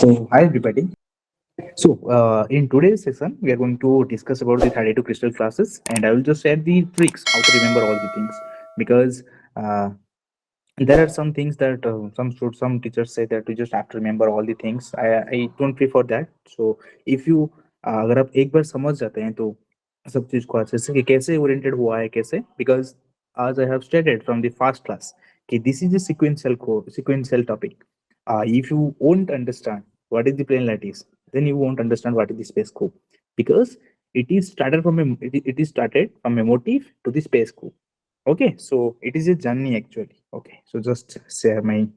So, hi everybody. In today's session, we are going to discuss about the 32 crystal classes, and I will just share the tricks how to remember all the things because uh, there are some things that some teachers say that you just have to remember all the things. I don't prefer that. So, if you अगर आप एक बार समझ जाते हैं तो सब चीज को अच्छे से कि कैसे ओरिएंटेड हुआ है कैसे बिकॉज आज I have stated from the first class कि this is a sequential sequential topic. If you won't understand what is the plane lattice, then you won't understand what is the space scope because it is started from a motif to the space scope. Okay, so it is a journey actually. Okay, so just share my.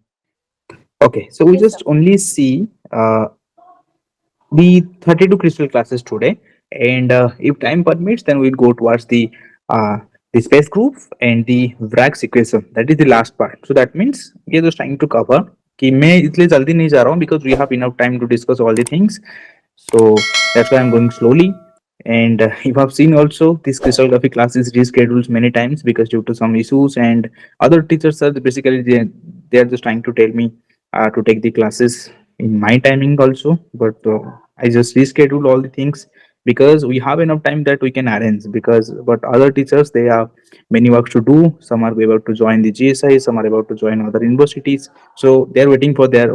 Okay, so we Yes, just sir. only see the 32 crystal classes today, and if time permits, then we'll go towards the space group and the Bragg equation. That is the last part. So that means we are just trying to cover कि मैं इसलिए जल्दी नहीं जा रहा हूँ because we have enough time to discuss all the things. So that's why I'm going slowly. And you have seen also this crystallography class is rescheduled many times because due to some issues and other teachers are basically they are just trying to tell me to take the classes in my timing also. But I just reschedule all the things because we have enough time that we can arrange. Because but other teachers they have many works to do. Some are about to join the GSI, some are about to join other universities. So they are waiting for their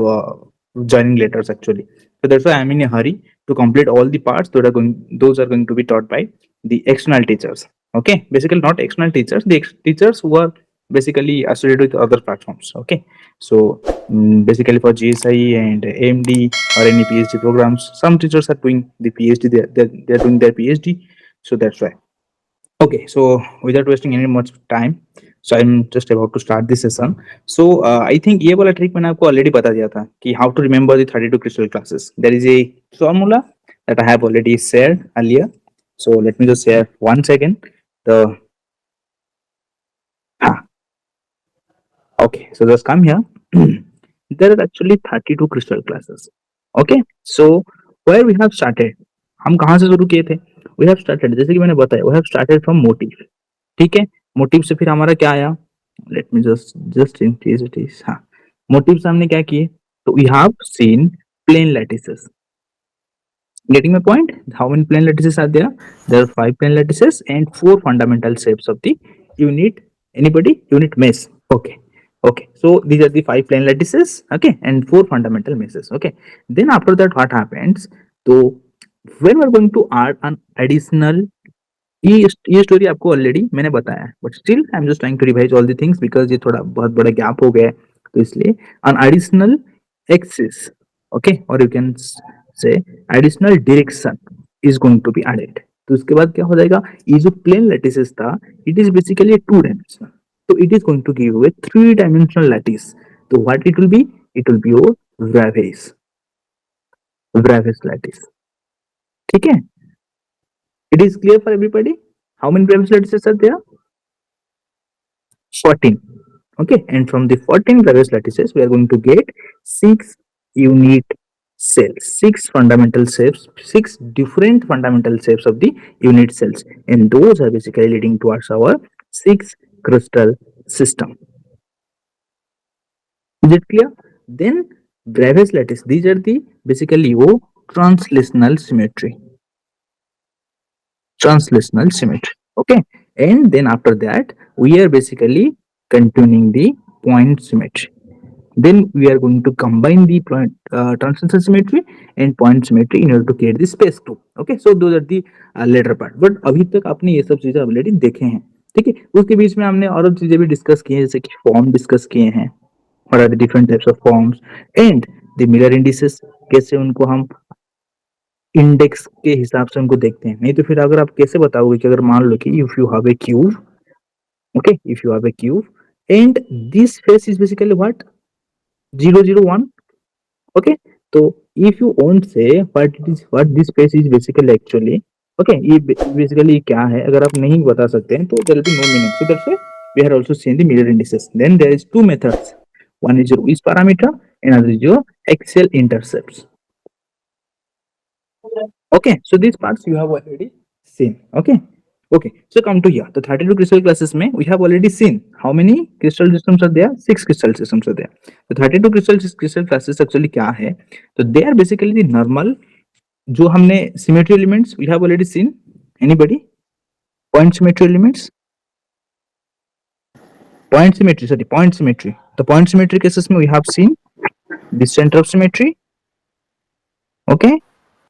joining letters actually. So that's why I'm in a hurry to complete all the parts that are going those are going to be taught by the external teachers. Okay, basically not external teachers, the teachers who are basically associated with other platforms. Okay, so basically for GSI and AMD or any PhD programs, some teachers are doing the PhD. They're doing their PhD, so that's why. Okay, so without wasting any much time, so I'm just about to start this session. So I think ये वाला trick मैंने आपको already बता दिया था कि how to remember the 32 crystal classes. There is a formula that I have already shared earlier. So let me just share once again. The ah, okay, so just come here. There are actually 32 crystal classes. Okay, so where we have started, हम कहाँ से शुरू किए थे? We have started जैसे कि मैंने बताया, we have started from motif. ठीक है, मोटिव से फिर हमारा क्या आया? Let me just increase it is हाँ, मोटिव से हमने क्या किए? तो we have seen plane lattices. Getting my point? How many plane lattices are there? There are five plane lattices and four fundamental shapes of the unit. Anybody? Unit mesh. Okay. Okay. So these are the five plane lattices. Okay. And four fundamental meshes. Okay. Then after that, what happens? So when we're going to add an additional ये story आपको already मैंने बताया है but still I am just trying to revise all the things because ये थोड़ा बहुत बड़ा gap हो गया है तो इसलिए an additional axis, okay, or you can say additional direction is going to be added. तो उसके बाद क्या हो जाएगा? ये जो प्लेन लैटिसेस था it is basically two dimensional, तो it is going to give a three dimensional lattice. तो what it will be your Bravais Bravais lattice. ठीक है, it is clear for everybody how many brevis lattices are there? 14. Okay, and from the 14 brevis lattices we are going to get six unit cells, six fundamental shapes, six different fundamental shapes of the unit cells, and those are basically leading towards our six crystal system. Is it clear? Then brevis lattice, these are the basically your translational symmetry. Translational symmetry. Okay, and then after that we are basically continuing the point symmetry. Then we are going to combine the point translational symmetry and point symmetry in order to create the space too. Okay, so those are the later part. But अभी तक आपने ये सब चीजें already देखे हैं. ठीक है, उसके बीच में हमने और चीजें भी डिस्कस की हैं जैसे कि फॉर्म डिस्कस किए हैं. What are the different types of forms and the mirror indices, कैसे उनको हम इंडेक्स के हिसाब से उनको देखते हैं. नहीं तो फिर अगर आप कैसे बताओगे कि अगर मान लो कि if you have a cube, okay, if you have a cube and this face is basically what 001. Okay, तो if you won't say what this face is basically actually, okay, ये बेसिकली क्या है अगर आप नहीं बता सकते हैं तो there will be no meaning. So that's why we are also seeing the mirror indices. Then there is two methods, one is your Weiss parameter and another is your axial intercepts. Okay, so these parts you have already seen. Okay, Okay, so come to here. The 32 crystal classes में we have already seen how many crystal systems are there? 6 crystal systems are there. The 32 crystal classes actually क्या है? तो they are basically the normal जो हमने symmetry elements we have already seen. Anybody? Point symmetry elements? Point symmetry, sorry, point symmetry. The point symmetry cases में we have seen the center of symmetry, okay,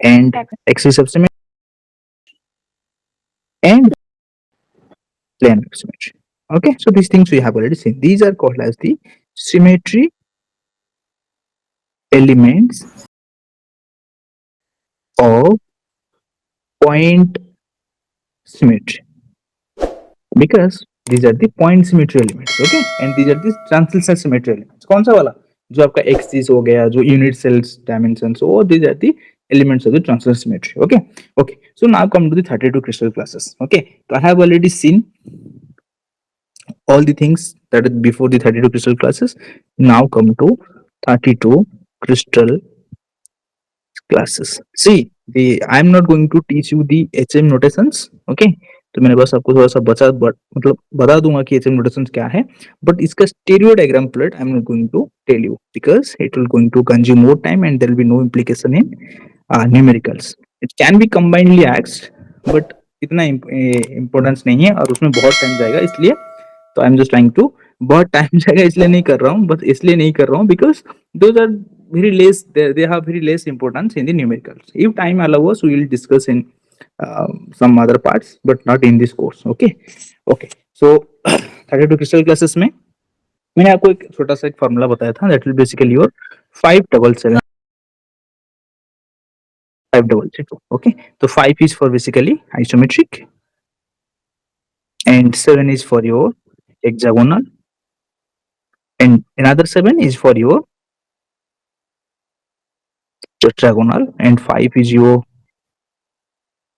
and axis of symmetry and plane of symmetry. Okay, so these things we have already seen. These are called as the symmetry elements of point symmetry, because these are the point symmetry elements, okay, and these are the translational symmetry elements. कौन सा वाला जो आपका axis हो गया, जो unit cells dimensions, so these are the elements of the translational symmetry. Okay, okay, so now come to the 32 crystal classes. Okay, so I have already seen all the things that is before the 32 crystal classes. Now come to 32 crystal classes. See, I'm not going to teach you the HM notations. Okay, तो मैंने बस आपको थोड़ा सा मतलब बता दूंगा कि HM notations क्या है, but इसका stereo diagram plot I'm not going to tell you because it will going to consume more time and there will be no implication in numericals. It can be combinedly asked, but इतना importance नहीं है और उसमें बहुत time जाएगा, इसलिए तो I am just trying to बहुत टाइम जाएगा इसलिए नहीं कर रहा हूँ, बस इसलिए नहीं कर रहा हूँ because those are very less, they have very less importance in the numericals. If time allow us we will discuss in some other parts but not in this course. Okay, okay, so 32 crystal classes में मैंने आपको एक छोटा सा एक formula बताया था, that will basically your 577 532. Okay, so 5 is for basically isometric and 7 is for your hexagonal and another 7 is for your tetragonal and 5 is your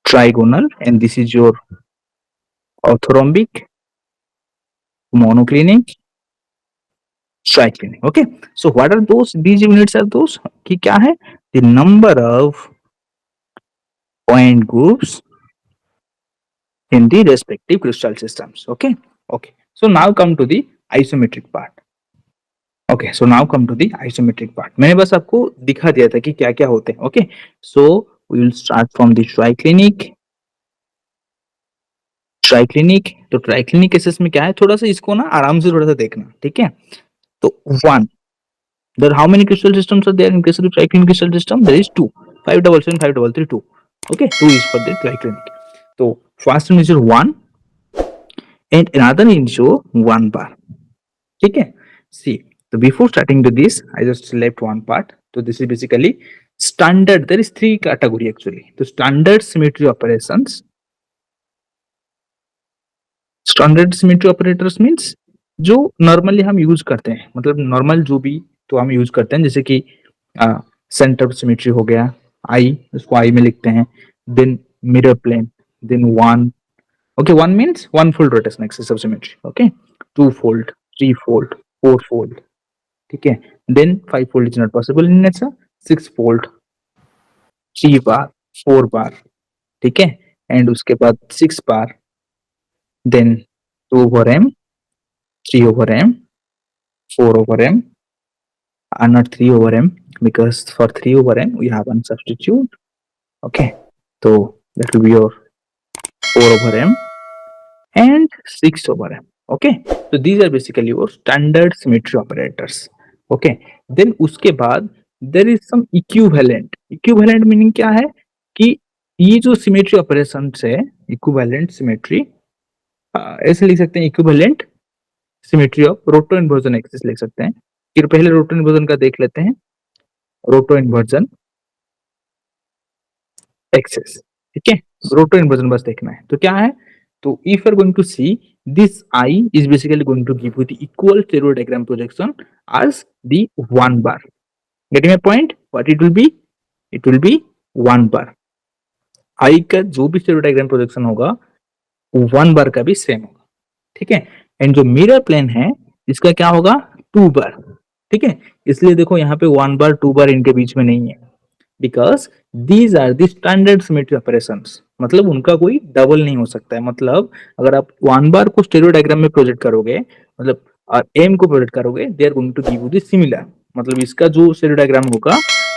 trigonal and this is your orthorhombic, monoclinic, triclinic. Okay, so what are those? These units are those कि क्या है? The number of point groups in the respective crystal systems. Okay, okay, so now come to the isometric part. Okay, so now come to the isometric part. मैंने बस आपको दिखा दिया था कि क्या क्या होते हैं. Okay, so we will start from the triclinic. Triclinic, तो ट्राइक्लिनिक केसेस में क्या है, थोड़ा सा इसको ना आराम से थोड़ा सा देखना, ठीक है. तो 1, there how many crystal systems are there in case of the triclinic crystal system? There is 2, 577 5332. Okay, 2 is for the triclinic. So first one is your 1 and another is your 1 bar. ठीक है. See, so before starting to this I just left one part. So this is basically standard. There is 3 category actually. So standard symmetry operations. Standard symmetry operators means जो normally हम use करते हैं, मतलब normal जो भी तो हम use करते हैं, जैसे कि सेंटर ऑफ सिमेट्री हो गया, आई उसको आई में लिखते हैं, then mirror plane, then one, okay, one means one fold rotation axis of symmetry, okay, two fold, three fold, four fold, ठीक है, then five fold is not possible in nature, six fold, three bar, four bar, ठीक है, and उसके बाद six bar, then 2 over m, 3 over m, 4 over m, and not 3 over m because for 3 over m we have one substitute. Okay, so that will be your 4 over m and 6 over m. Okay, so these are basically your standard symmetry operators. Okay, then उसके बाद there is some equivalent. Equivalent meaning क्या है कि ये जो symmetry operations है, equivalent symmetry, ऐसे लिख सकते हैं, इक्विवेलेंट सिमेट्री ऑफ रोटो इन्वर्जन एक्सिस लिख सकते हैं. फिर पहले रोटो इन्वर्जन का देख लेते हैं, रोटो इन्वर्जन एक्सिस, ठीक है, रोटो इन्वर्जन बस देखना है. तो क्या है, तो if you are going to see this I is basically going to give you the equal stereo diagram projection as the one bar. Getting my point, what it will be, it will be one bar. I का जो भी stereo diagram projection होगा one bar का भी same होगा, ठीक है. And जो मिरर प्लेन है इसका क्या होगा, टू बार, ठीक है. इसलिए देखो यहाँ पे वन बार टू बार इनके बीच में नहीं है, because these are the standard symmetry operations. मतलब उनका कोई डबल नहीं हो सकता है। मतलब अगर आप वन बार को स्टेरियो डायग्राम में प्रोजेक्ट करोगे, मतलब एम को प्रोजेक्ट करोगे, they are going to give you the similar. मतलब इसका जो स्टेरियो डायग्राम होगा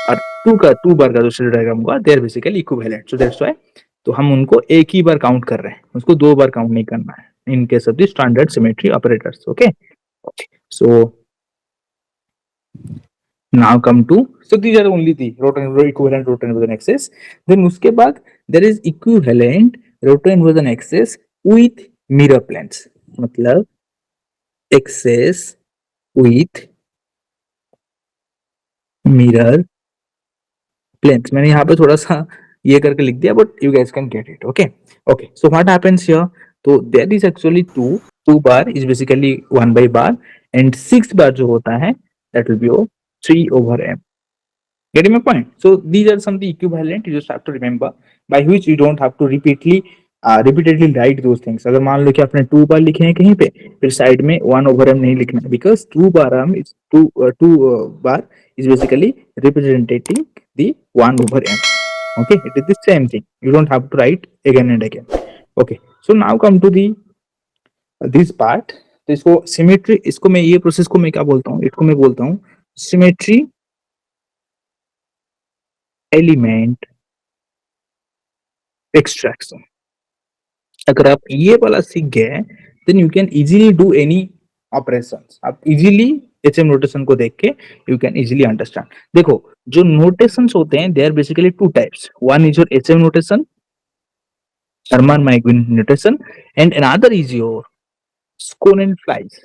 और टू बार का जो स्टेरियो डायग्राम होगा, they are basically equivalent, so that's why तो हम उनको एक ही बार काउंट कर रहे हैं, उसको दो बार काउंट नहीं करना है इन case of the standard symmetry operators. Okay, so now come to, so these are only the rotor inversion, equivalent rotor inversion axis. Then उसके बाद there is equivalent rotor inversion axis with mirror planes, मतलब axis with mirror planes। मैंने यहाँ पे थोड़ा सा ये करके लिख दिया, but you guys can get it. Okay, okay, so what happens here, तो there is actually two bar is basically 1 by bar, and 6 bar जो होता है that will be 3 over m। Getting my point? So these are some the equivalent you just have to remember, by which you don't have to repeatedly write those things। अगर मान लो कि आपने 2 बार लिखे हैं कहीं पे, फिर साइड में 1 over m नहीं लिखना, because 2 bar m is 2 bar is basically representing the 1 over m। Okay, it is the same thing, you don't have to write again and again। Okay, so now come to the this part। तो इसको symmetry, इसको मैं ये process को मैं क्या बोलता हूँ, इसको मैं बोलता हूँ सिमेट्री एलिमेंट एक्सट्रैक्शन। अगर आप ये वाला सीख गए, then you can easily do any operations. आप इजीली एचएम नोटेशन को देख के यू कैन इजीली अंडरस्टैंड। देखो, जो नोटेशंस होते हैं, they are basically two types. One is your HM notation, Hermann Mauguin notation, and another is your Schoenflies.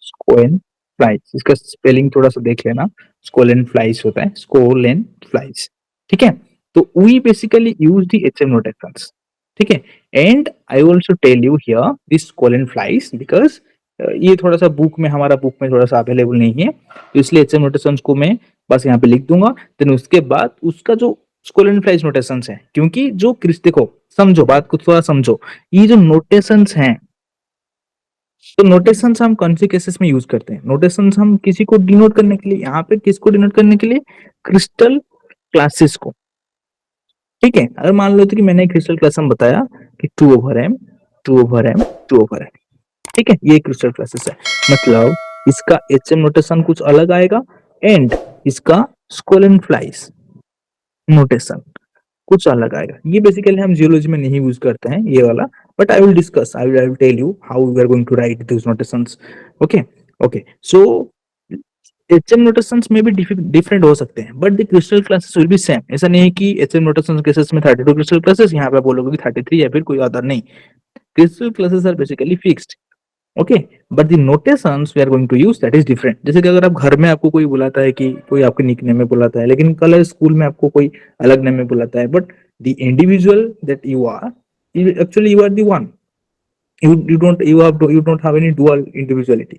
Schoenflies, इसका spelling थोड़ा सा देख लेना, स्कोलेनफ्लाइज होता है, स्कोलेनफ्लाइज। ठीक है, तो we basically use the HM notations. ठीक है, and I also tell you here this Schoenflies because ये थोड़ा सा हमारा बुक में थोड़ा सा अवेलेबल नहीं है, तो इसलिए एचएम नोटेशंस को मैं बस यहाँ पे लिख दूंगा। देन उसके बाद उसका जो स्कोलेनफ्लाइज नोटेशंस है, क्योंकि जो देखो, समझो बात को थोड़ा समझो, ये जो नोटेशंस हैं, तो नोटेशंस हम कौन से केसेस में यूज करते हैं? नोटेशंस हम किसी को डिनोट करने के लिए, यहाँ पे किसको डिनोट करने के लिए? क्रिस्टल क्लासेस को। ठीक है, अगर मान लो तो कि मैंने एक क्रिस्टल क्लास में बताया कि 2 over m, 2 over m, 2 over m। ठीक है, ये क्रिस्टल क्लासेस है, मतलब इसका एचएम नोटेशन कुछ अलग आएगा, एंड इसका स्कोलेनफ्लाइज नोटेशन कुछ अलग आएगा। ये बेसिकली हम जियोलॉजी में नहीं यूज करते हैं ये वाला, but I will discuss, I will tell you how we are going to write those notations. Okay, okay, so HM notations में भी डिफरेंट हो सकते हैं, but the crystal classes will be same. ऐसा नहीं है कि एचएम नोटेशंस केसेस में 32 क्रिस्टल क्लासेस, यहाँ पे बोलोगे कि 33 या फिर कोई अदर, नहीं। Crystal classes are basically fixed. Okay, but the notations we are going to use that is different. जैसे कि अगर आप घर में आपको कोई बुलाता है कि कोई आपके निकनेम में बुलाता है, लेकिन कल स्कूल में आपको कोई अलग नेम में बुलाता है, but the individual that you are, actually you are the one, you don't have any dual individuality।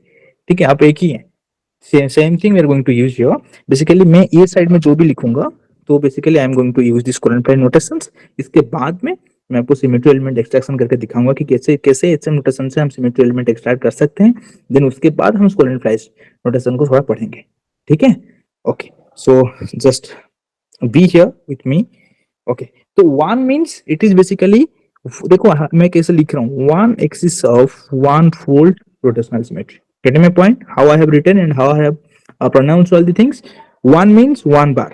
ठीक है, आप एक ही हैं। Same thing we are going to use here. Basically मैं ये साइड में जो भी लिखूंगा, तो basically I am going to use this Schoenflies notations. इसके बाद में मैं आपको सिमेट्री एलिमेंट एक्सट्रैक्शन करके दिखाऊंगा कि कैसे कैसे एचएम नोटेशन से हम सिमेट्री एलिमेंट एक्सट्रैक्ट कर सकते हैं। देन उसके बाद हम कोलोनफ्लाइज नोटेशन को थोड़ा पढ़ेंगे। ठीक है, okay, so just be here with me. Okay, तो one means it is basically, देखो मैं कैसे लिख रहा हूँ, one axis of one fold rotational symmetry. Getting my point? How I have written and how I have pronounced all the things. One means one bar.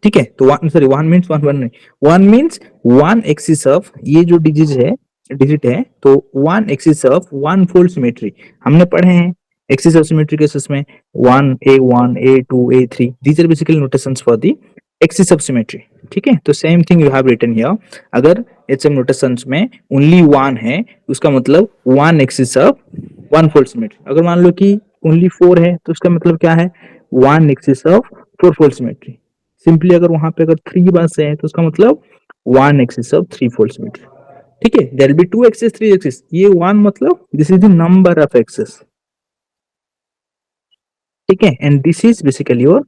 ठीक है, तो one means one नहीं, one means one axis of, ये जो digit है, तो one axis of one fold symmetry हमने पढ़े हैं। एक्सिस ऑफ सिमेट्री केसेस में 1 A2 A3, these are basically notations for the axis of symmetry। ठीक है, तो same thing you have written here. अगर एचएम नोटेशंस में ओनली वन है, उसका मतलब one axis of one fold symmetry. अगर मान लो कि ओनली 4 है, तो उसका मतलब क्या है? One axis of 4 fold symmetry. Simply अगर वहां पे अगर 3 बस है, तो उसका मतलब one axis of 3 fold symmetry. ठीक है, there will be 2 axis 3 axis, ये वन मतलब this is the number of axis. ठीक है, and this is basically your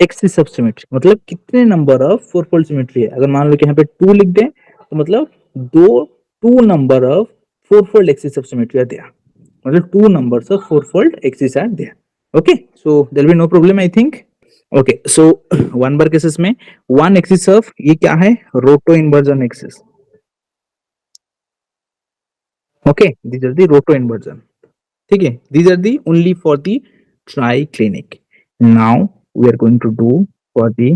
axis of symmetry, मतलब कितने नंबर ऑफ 4 फोल्ड सिमेट्री है। अगर मान लो कि यहाँ पे 2 लिख दें, तो मतलब two number of 4 fold axis of symmetry are there, मतलब 2 numbers of 4-fold axis are there। Okay, so there will be no problem, I think। Okay, so one bar cases में वन एक्सिस ऑफ ये क्या है, roto inversion axis. Okay, these are the roto inversion. ठीक है, these are the only for the triclinic. Now we are going to do for the,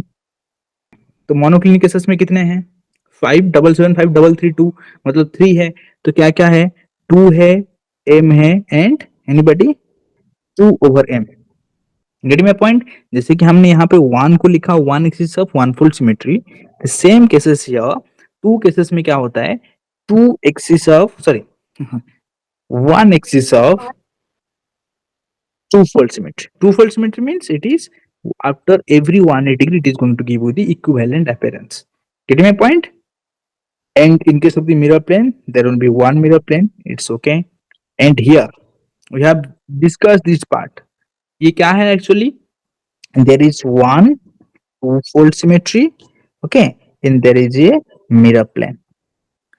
तो monoclinic cases में कितने हैं, 5775332, मतलब 3 है. तो क्या क्या है, 2 है, m है, and anybody 2 over m. Gate my point. जैसे कि हमने यहाँ पे 1 को लिखा, 1 axis of one full symmetry. Same cases here, 2 cases में क्या होता है, 2 axis of, sorry, 1 axis of two-fold symmetry. Two-fold symmetry means it is after every 180 degree it is going to give you the equivalent appearance. Getting my point? And in case of the mirror plane, there will be one mirror plane. It's okay. And here we have discussed this part. ये क्या है actually? There is one two-fold symmetry. Okay. And there is a mirror plane.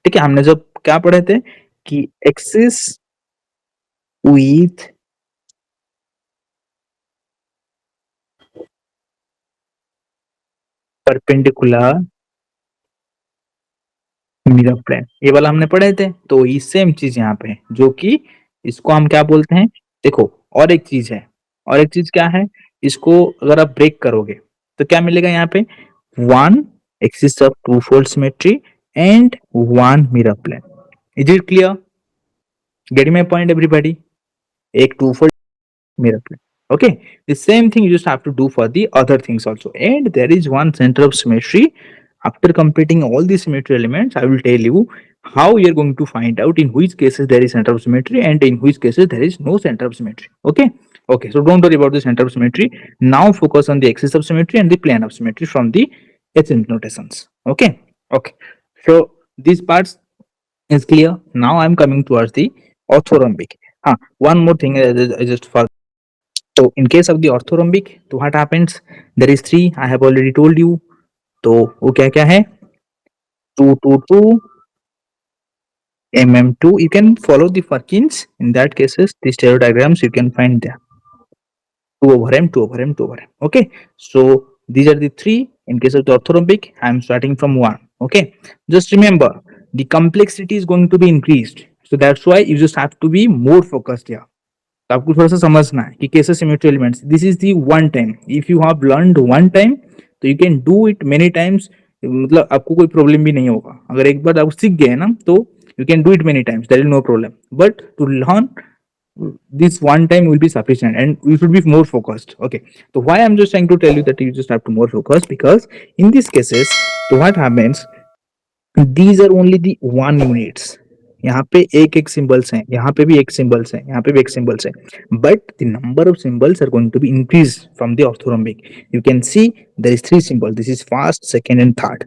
ठीक है, हमने जब क्या पढ़े थे कि axis with perpendicular mirror plane, ये वाला हमने पढ़े थे. तो ये सेम चीज यहाँ पे है, जो कि इसको हम क्या बोलते हैं, देखो. और एक चीज है, और एक चीज क्या है, इसको अगर आप ब्रेक करोगे तो क्या मिलेगा यहाँ पे, one axis of two fold symmetry and one mirror plane. Is it clear? Getting my point everybody? एक two fold mirror plane. Okay, the same thing you just have to do for the other things also. And there is one center of symmetry. After completing all the symmetry elements, I will tell you how you are going to find out in which cases there is center of symmetry and in which cases there is no center of symmetry. Okay. Okay, so don't worry about the center of symmetry. Now focus on the axis of symmetry and the plane of symmetry from the HM notations. Okay. Okay, so these parts is clear. Now I'm coming towards the orthorhombic. One more thing I just forgot. So in case of the orthorhombic, तो what happens? There is 3. I have already told you. तो वो क्या क्या है? 2 2 2 mm2. You can follow the Perkins. In that cases, the stereo diagrams you can find there. 2 over m, 2 over m, 2 over m. Okay. So these are the 3. In case of the orthorhombic, I am starting from 1. Okay. Just remember, the complexity is going to be increased. So that's why you just have to be more focused here. तो आपको थोड़ा सा समझना है कि कैसे symmetry elements, this is the one time. If you have learned one time तो you can do it many times. मतलब आपको कोई प्रॉब्लम भी नहीं होगा. अगर एक बार आप सीख गए ना तो you can do it many times, there is no problem. But to learn this one time will be sufficient and we should be more focused. Okay, so why I'm just trying to tell you that you just have to more focus, because in these cases, so what happens, these are only the one units. यहाँ पे एक एक symbols हैं, यहाँ पे भी एक symbols हैं, यहाँ पे भी एक सिंबल्स हैं, but the number of symbols are going to be increase from the orthorhombic. You can see there is 3 symbol. This is first, second and third.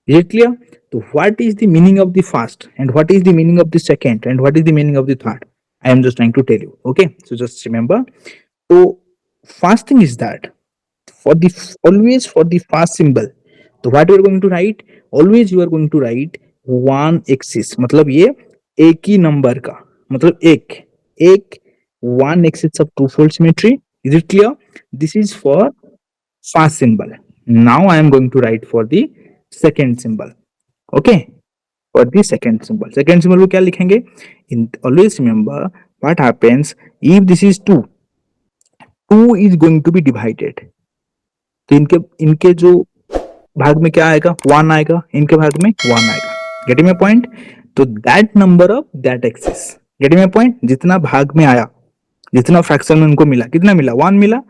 Is it clear? तो what is the meaning of the first and what is the meaning of the second and what is the meaning of the third? I am just trying to tell you. Okay, so just remember. So first thing is that for the always for the first symbol, तो what you are going to write, always you are going to write one axis. मतलब ये एक ही number का, मतलब एक एक one axis of two-fold symmetry. Is it clear? This is for first symbol. Now I am going to write for the second symbol. Okay, for the second symbol. Second symbol को क्या लिखेंगे? In always remember what happens if this is 2. 2 is going to be divided. तो इनके इनके जो भाग में क्या आएगा, 1 आएगा. इनके भाग में 1 आएगा. Getting my point? तो that number of that axis. Getting my point? जितना भाग में आया, जितना फ्रैक्शन में उनको मिला, कितना मिला, 1 मिला.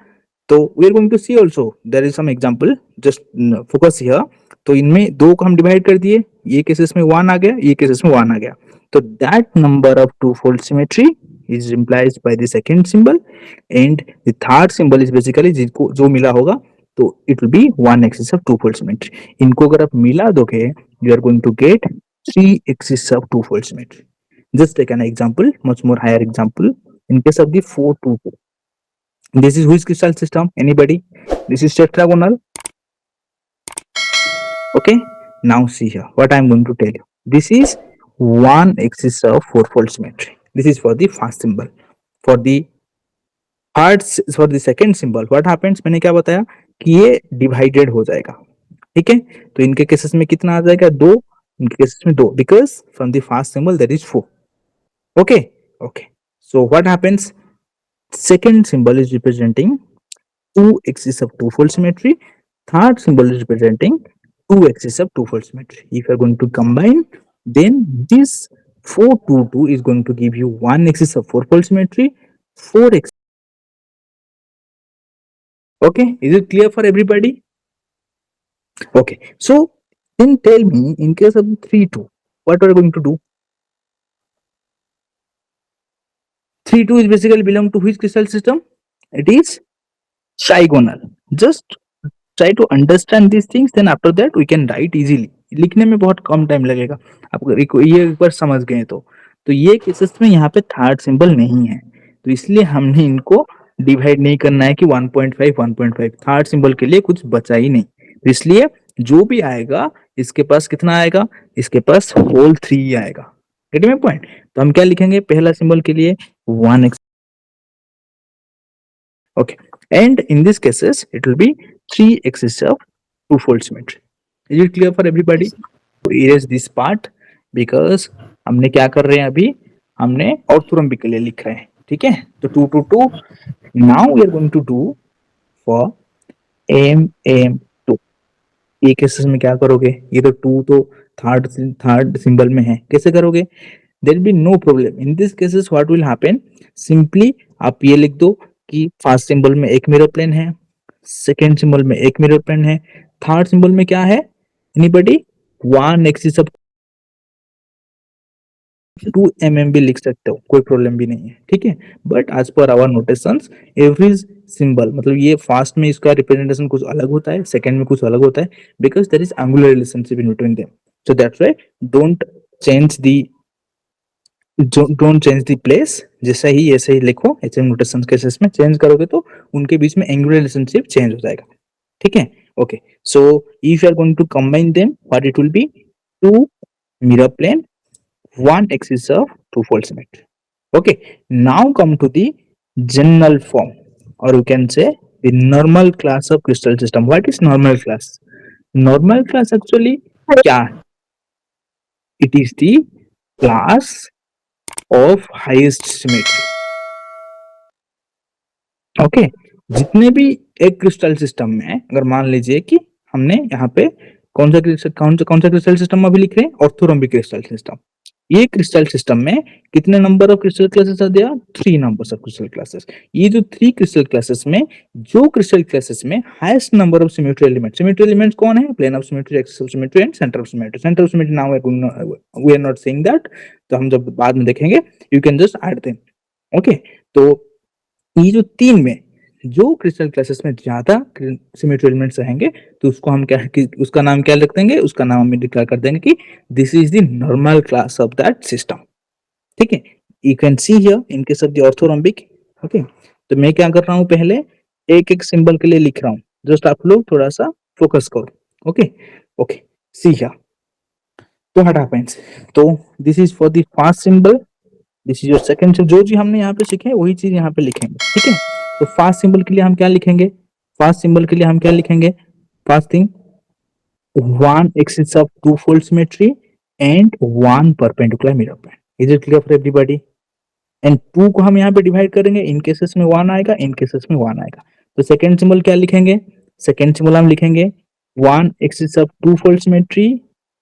तो we are going to see also there is some example. Just focus here. तो इनमें 2 को हम डिवाइड कर दिए, ये केसेस में 1 आ गया, ये केसेस में 1 आ गया. तो that number of two fold symmetry is implies by the second symbol and the third symbol is basically जिसको जो मिला होगा, तो it will be one axis of two fold symmetry. इनको अगर आप मिला दोगे, you are going to get 3 axis of two fold symmetry. Just take an example, much more higher example. In case of the 422, this is which crystal system? Anybody? This is tetragonal. Okay. Now see here what I am going to tell you. This is one axis of fourfold symmetry. This is for the first symbol. For the third, for the second symbol, what happens? मैंने क्या बताया कि ये divided हो जाएगा, ठीक है। तो इनके केसेस में कितना आ जाएगा, दो, इनके केसेस में दो, because from the first symbol that is four. Okay, okay, so what happens, second symbol is representing two axes of twofold symmetry, third symbol is representing two axes of twofold symmetry. If you are going to combine, then this 4 2 2 is going to give you one axis of fourfold symmetry, four axis. Okay, is it clear for everybody? Okay, so then tell me, in case of 3 2, what are we going to do? 3 2 is basically belong to which crystal system? It is trigonal. Just try to understand these things, then after that we can write easily. लिखने में बहुत कम time लगेगा, आप अगर ये एक बार समझ गए तो ये केसेस में यहाँ पे थर्ड सिंबल नहीं है, तो इसलिए हमने इनको डिवाइड नहीं करना है कि 1.5 1.5, थर्ड सिंबल के लिए कुछ बचा ही नहीं, तो इसलिए जो भी आएगा इसके पास कितना आएगा, इसके पास होल 3 आएगा। Get me point? तो हम क्या लिखेंगे पहला सिंबल के लिए 1x, okay, and in these cases it will be 3 axis of twofold symmetry. Is it clear for everybody? To erase this part, because हमने क्या कर रहे हैं अभी, हमने ऑर्थोरम्बिक के लिए लिख रहे हैं, ठीक है। तो 2 2 2, now we are going to do for m 2। ये केसेस में क्या करोगे, ये तो 2 तो थर्ड सिंबल में है, कैसे करोगे, there will be no problem in this cases. what will happen, simply आप ये लिख दो कि फर्स्ट सिंबल में एक मिरर प्लेन है, सेकेंड सिंबल में एक मिरर प्लेन है, थर्ड सिंबल में क्या है, anybody, one axis of 2 mm भी लिख सकते हो, कोई प्रॉब्लम भी नहीं है, ठीक है। But as per our notations, every symbol, मतलब ये फर्स्ट में इसका रिप्रेजेंटेशन कुछ अलग होता है, सेकंड में कुछ अलग होता है, because there is angular relationship in between them, so that's why don't change the don't change the place, जैसा ही ऐसे ही लिखो, ऐसे नोटेशन केसेस में चेंज करोगे तो उनके बीच में एंगुलर रिलेशनशिप चेंज हो जाएगा, ठीक है। Okay, so if you are going to combine them, what it will be, two mirror plane, one axis of twofold symmetry. Okay, now come to the general form, or you can say the normal class of crystal system. What is normal class? Normal class actually क्या है? It is the class of highest symmetry. Okay, जितने भी एक crystal system में, अगर मान लीजिए कि हमने यहाँ पे कौन सा क्रिस्टल सिस्टम अभी लिख रहे हैं, ऑर्थोरम्बिक क्रिस्टल सिस्टम, ये क्रिस्टल सिस्टम में कितने नंबर ऑफ क्रिस्टल क्लासेस आ दिया, 3 नंबर्स ऑफ क्रिस्टल क्लासेस। ये जो 3 क्रिस्टल क्लासेस में, जो क्रिस्टल क्लासेस में highest number of symmetry elements कौन है, plane of symmetry, axis of symmetry and centre of symmetry. Centre of symmetry now we are not saying that, तो हम जब बाद में देखेंगे, you can just add them. Okay, तो ये जो 3 में जो क्रिस्टल क्लासेस में ज्यादा सिमेट्री एलिमेंट्स रहेंगे, तो उसको हम क्या, उसका नाम क्या रख देंगे, उसका नाम हम डिक्लेयर कर देंगे कि this is the normal class of that system, ठीक है। You can see here in case of the orthorhombic. Okay, तो मैं क्या कर रहा हूं, पहले एक एक सिंबल के लिए लिख रहा हूं, जस्ट आप लोग थोड़ा सा फोकस करो। ओके, ओके, सी हियर, तो व्हाट हैपेंस, तो this is for the first symbol, this is your second symbol, जो चीज हमने यहाँ पे सीखे वही चीज यहाँ पे लिखेंगे, ठीक है। तो फर्स्ट सिंबल के लिए हम क्या लिखेंगे, फर्स्ट सिंबल के लिए हम क्या लिखेंगे, first thing, one axis of two-fold symmetry and one perpendicular mirror plane. Is it clear for everybody? And 2 को हम यहाँ पे डिवाइड करेंगे, इन केसेस में 1 आएगा, इन केसेस में 1 आएगा। तो सेकंड सिंबल क्या लिखेंगे, सेकंड सिंबल हम लिखेंगे one axis of two fold symmetry,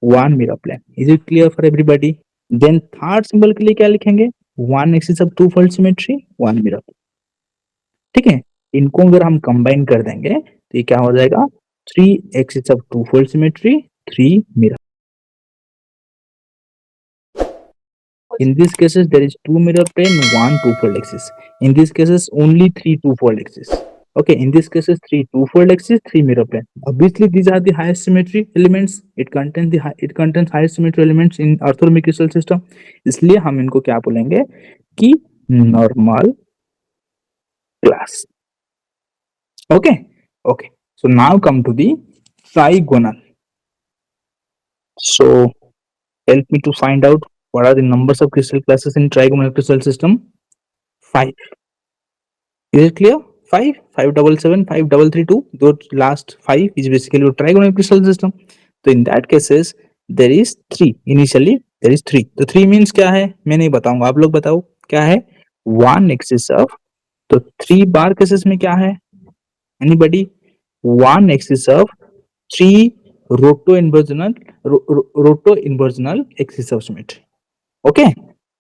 one mirror plane. Is it clear for everybody? Then third symbol के लिए क्या लिखेंगे, one axis of two fold symmetry, one mirror, ठीक है। इनको अगर हम कंबाइन कर देंगे तो ये क्या हो जाएगा, 3 axis of two-fold symmetry, 3 mirror. In these cases, there is 2 mirror plane, 1 two-fold axis. In these cases, only 3 two-fold axis. Okay, in these cases, 3 two-fold axis, 3 mirror plane. Obviously, these are the highest symmetry elements. It contains highest symmetry elements in orthorhombic crystal system. इसलिए हम इनको क्या बोलेंगे कि normal class. Okay, okay. So now come to the trigonal. So help me to find out what are the numbers of crystal classes in trigonal crystal system. 5. Is it clear? 5, 577, 5332. Those last 5 is basically a trigonal crystal system. So in that cases there is 3. Initially there is 3. तो 3 means क्या है मैं नहीं बताऊंगा, आप लोग बताओ क्या है. 1 axis of, तो 3 बार केसेस में क्या है anybody. 1 axis of 3 roto inversional axis of symmetry. Okay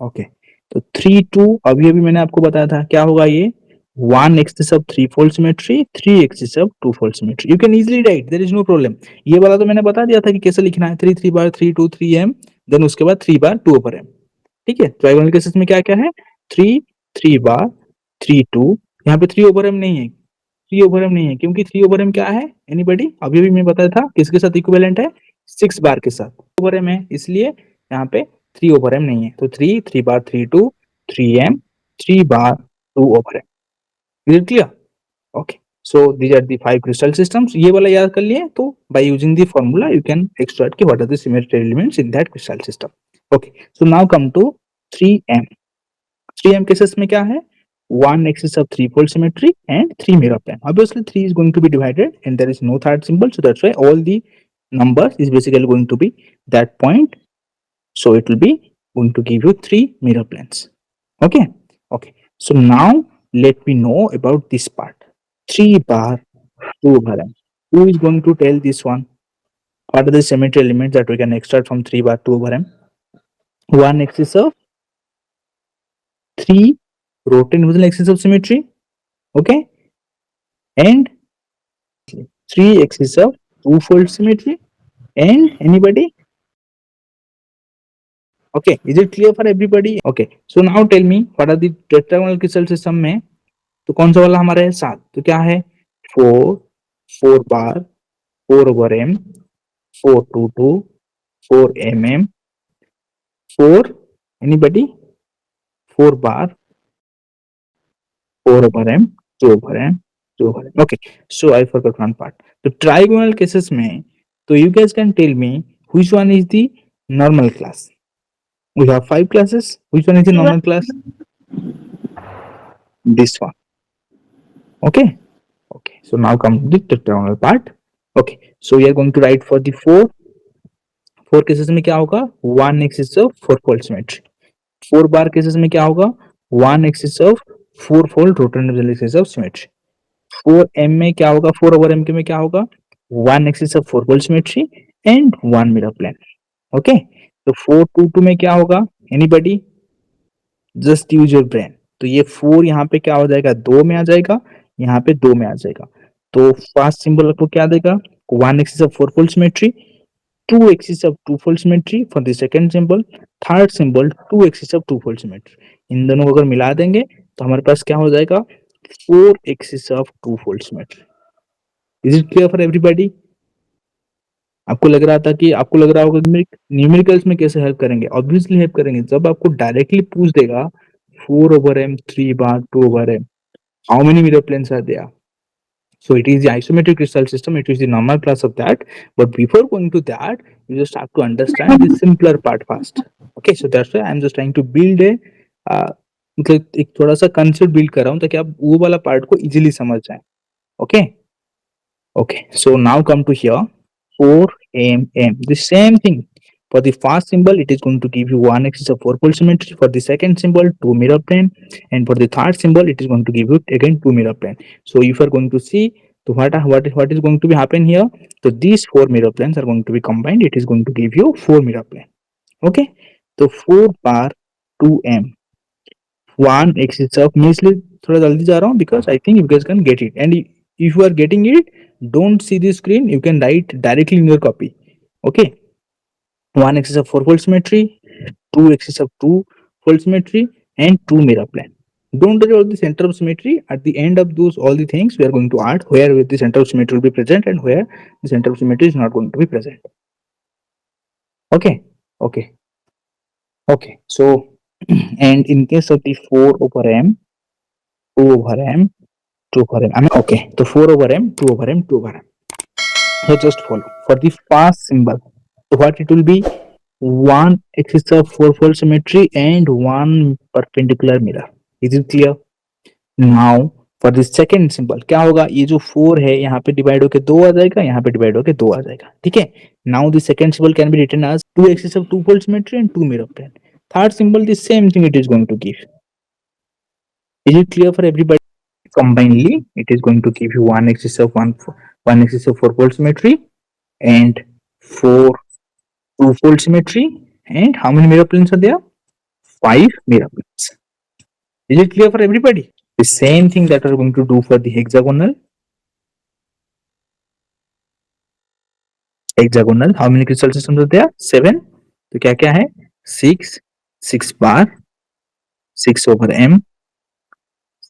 okay. तो 3 2 अभी अभी मैंने आपको बताया था क्या होगा ये. 1 axis of 3 fold symmetry, 3 axis of 2 fold symmetry. You can easily write, there is no problem. ये वाला तो मैंने बता दिया था कि कैसे लिखना है. 3 3 बार 3 2 3 m, देन उसके बाद 3 बार 2 over m. ठीक है. ट्रायंगल केसेस में क्या क्या है 3 3 बार 3 2. यहाँ पे 3 over m नहीं है, 3 over m नहीं है क्योंकि 3 over m क्या है एनीबॉडी. अभी भी मैं बताया था किसके साथ इक्विवेलेंट है 6 बार के साथ. over m है इसलिए यहाँ पे 3 over m नहीं है. तो 3 3 बार 3 2 3m 3 bar 2 over m. Is it clear? Okay. So these are the 5 crystal systems. ये वाला याद कर लिए तो by using the formula you can extract what are the symmetry elements in that crystal system. Okay. So now come to 3m. 3m cases में क्या है 1 axis of 3 fold symmetry and 3 mirror plane. Obviously 3 is going to be divided and there is no third symbol, so that's why all the numbers is basically going to be that point. So it will be going to give you 3 mirror planes. Okay. Okay. So now let me know about this part. 3 bar 2 over m. Who is going to tell this one? What are the symmetry elements that we can extract from 3 bar 2 over m? 1 axis of 3 rotate inversion axis of symmetry. Okay. And 3 axis of 2 fold symmetry. And anybody? Okay. Is it clear for everybody? Okay. So now tell me what are the tetragonal crystal system में तो कौन सा वाला हमारा है 7. तो क्या है 4 4 बार 4 over m 4 2 2 4 mm 4 anybody 4 bar 4 over m 2 over m 2 over m. Okay, so I forgot one part. The trigonal cases में so you guys can tell me which one is the normal class. We have 5 classes. Which one is the normal class? This one. Okay. Okay. So now come to the tetragonal part. Okay. So we are going to write for the 4 cases में क्या होगा 1 axis of 4 fold symmetry. 4 bar cases में क्या होगा 1 axis of 4 fold rotational axis of symmetry. 4m में क्या होगा 4 over m के में क्या होगा 1 axis of 4 fold symmetry and 1 mirror plane. Okay. तो 4 2 2 में क्या होगा anybody just use your brain. तो ये 4 यहाँ पे क्या हो जाएगा 2 में आ जाएगा, यहाँ पे 2 में आ जाएगा. तो फर्स्ट सिंबल आपको क्या देगा 1 axis of 4 fold symmetry, 2 axis of 2 fold symmetry for the second symbol, third symbol 2 axis of 2 fold symmetry. इन दोनों को अगर मिला देंगे तो हमारे पास क्या हो जाएगा 4 axis of 2 fold symmetry. Is it clear for everybody? आपको लग रहा था कि आपको लग रहा होगा न्यूमेरिकल्स में कैसे हेल्प करेंगे. ऑब्वियसली हेल्प करेंगे जब आपको डायरेक्टली पूछ देगा 4 over m 3 bar 2 over m how many mirror planes are there. So it is the isometric crystal system, it is the normal class of that. But before going to that, you just have to understand the simpler part first. Okay, so that's why I'm just trying to build a मतलब एक थोड़ा सा concept build कर रहा हूँ ताकि आप वो वाला पार्ट को इजीली समझ जाए. Okay. Okay, so now come to here 4mm. The same thing. For the first symbol, it is going to give you 1 axis of 4 fold symmetry. For the second symbol, 2 mirror plane, and for the third symbol, it is going to give you again 2 mirror plane. So if you are going to see, so what is going to be happen here? So these 4 mirror planes are going to be combined. It is going to give you 4 mirror plane. Okay. So 4 bar 2m. 1 axis of मैं इसलिए थोड़ा जल्दी जा रहा हूँ because I think you guys can get it. And if you are getting it, don't see the screen. You can write directly in your copy. Okay. 1 axis of 4 fold symmetry, 2 axis of 2 fold symmetry, and 2 mirror plane. Don't worry about the center of symmetry. At the end of those all the things we are going to add where the center of symmetry will be present and where the center of symmetry is not going to be present. Okay. Okay. Okay. So and in case of the 4 over m 2 over m 2 over m, I mean, okay, so 4 over m 2 over m 2 over m. So just follow for the first symbol. So what it will be 1 axis of 4 fold symmetry and 1 perpendicular mirror. Is it clear? Now for this second symbol क्या होगा, ये जो 4 है यहाँ पे divide होके 2 आ जाएगा, यहाँ पे डिवाइड होके 2 आ जाएगा, ठीक है। Now the second symbol can be written as 2 axis of 2 fold symmetry and 2 mirror plane. Third symbol the same thing it is going to give. Is it clear for everybody? Combinedly it is going to give you one axis of one axis of 4 fold symmetry and 4 2 fold symmetry, and how many mirror planes are there? 5 mirror planes. Is it clear for everybody? The same thing that we are going to do for the hexagonal. Hexagonal, how many crystal systems are there? 7. तो क्या क्या है? 6 6 bar 6 over m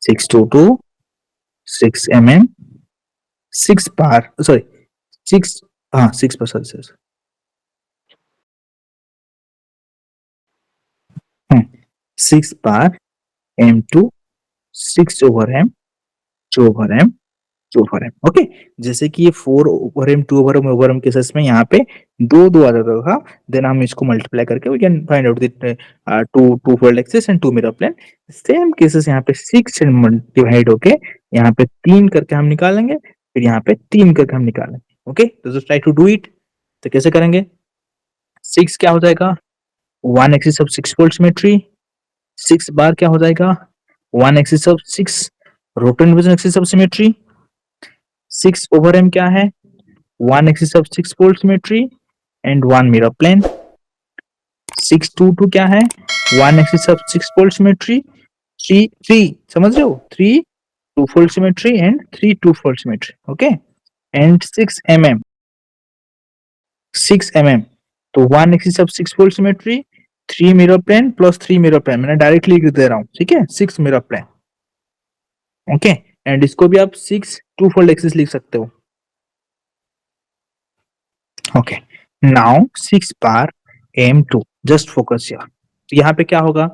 6 to 2 6 mm 6 bar, sorry 6, हाँ 6 पर, sorry 6 bar m2 6 over m 2 over m 2 over m, okay. जैसे कि ये 4 over m 2 over m cases में यहाँ पे दो दो आ जाता था, देन हम इसको मल्टीप्लाई करके we can find out the two fold axis and 2 mirror plane. Same cases यहाँ पे 6 डिवाइड होके यहाँ पे 3 करके हम निकालेंगे, फिर यहाँ पे 3 करके हम निकालेंगे, ओके। तो just try to do it. तो कैसे करेंगे? 6 क्या हो जाएगा? 1 एक्सिस ऑफ 6 फोल्ड सिमेट्री। 6 बार क्या हो जाएगा? 1 axis of 6 rotate division axis of symmetry. 6 over m क्या है? 1 axis of 6 fold symmetry and 1 mirror plane. 6 2 2 क्या है? 1 axis of 6 fold symmetry, 3 3 समझ रहे हो? 3 2 fold symmetry and 3 2 fold symmetry, okay, and 6 mm 6 mm, तो 1 axis of 6 fold symmetry 3 mirror plane plus 3 mirror plane, मैंने directly लिख दे रहा हूँ, ठीक है, 6 mirror plane, ओके। एंड इसको भी आप 6 2 fold axis लिख सकते हो, okay. Now 6 bar m2, just focus here, तो यहाँ पे क्या होगा?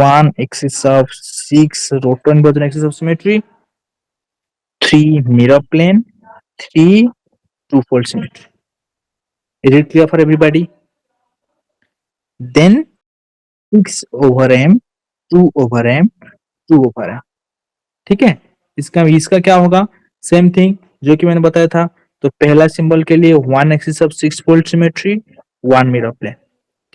1 axis of 6 rotor inversion axis of symmetry, 3 mirror plane, 3 two fold symmetry. Is it clear for everybody? Then 6 over m 2 over m 2 over m, ठीक है। इसका इसका क्या होगा? सेम थिंग जो कि मैंने बताया था। तो पहला सिंबल के लिए 1 axis of 6 fold symmetry 1 mirror plane,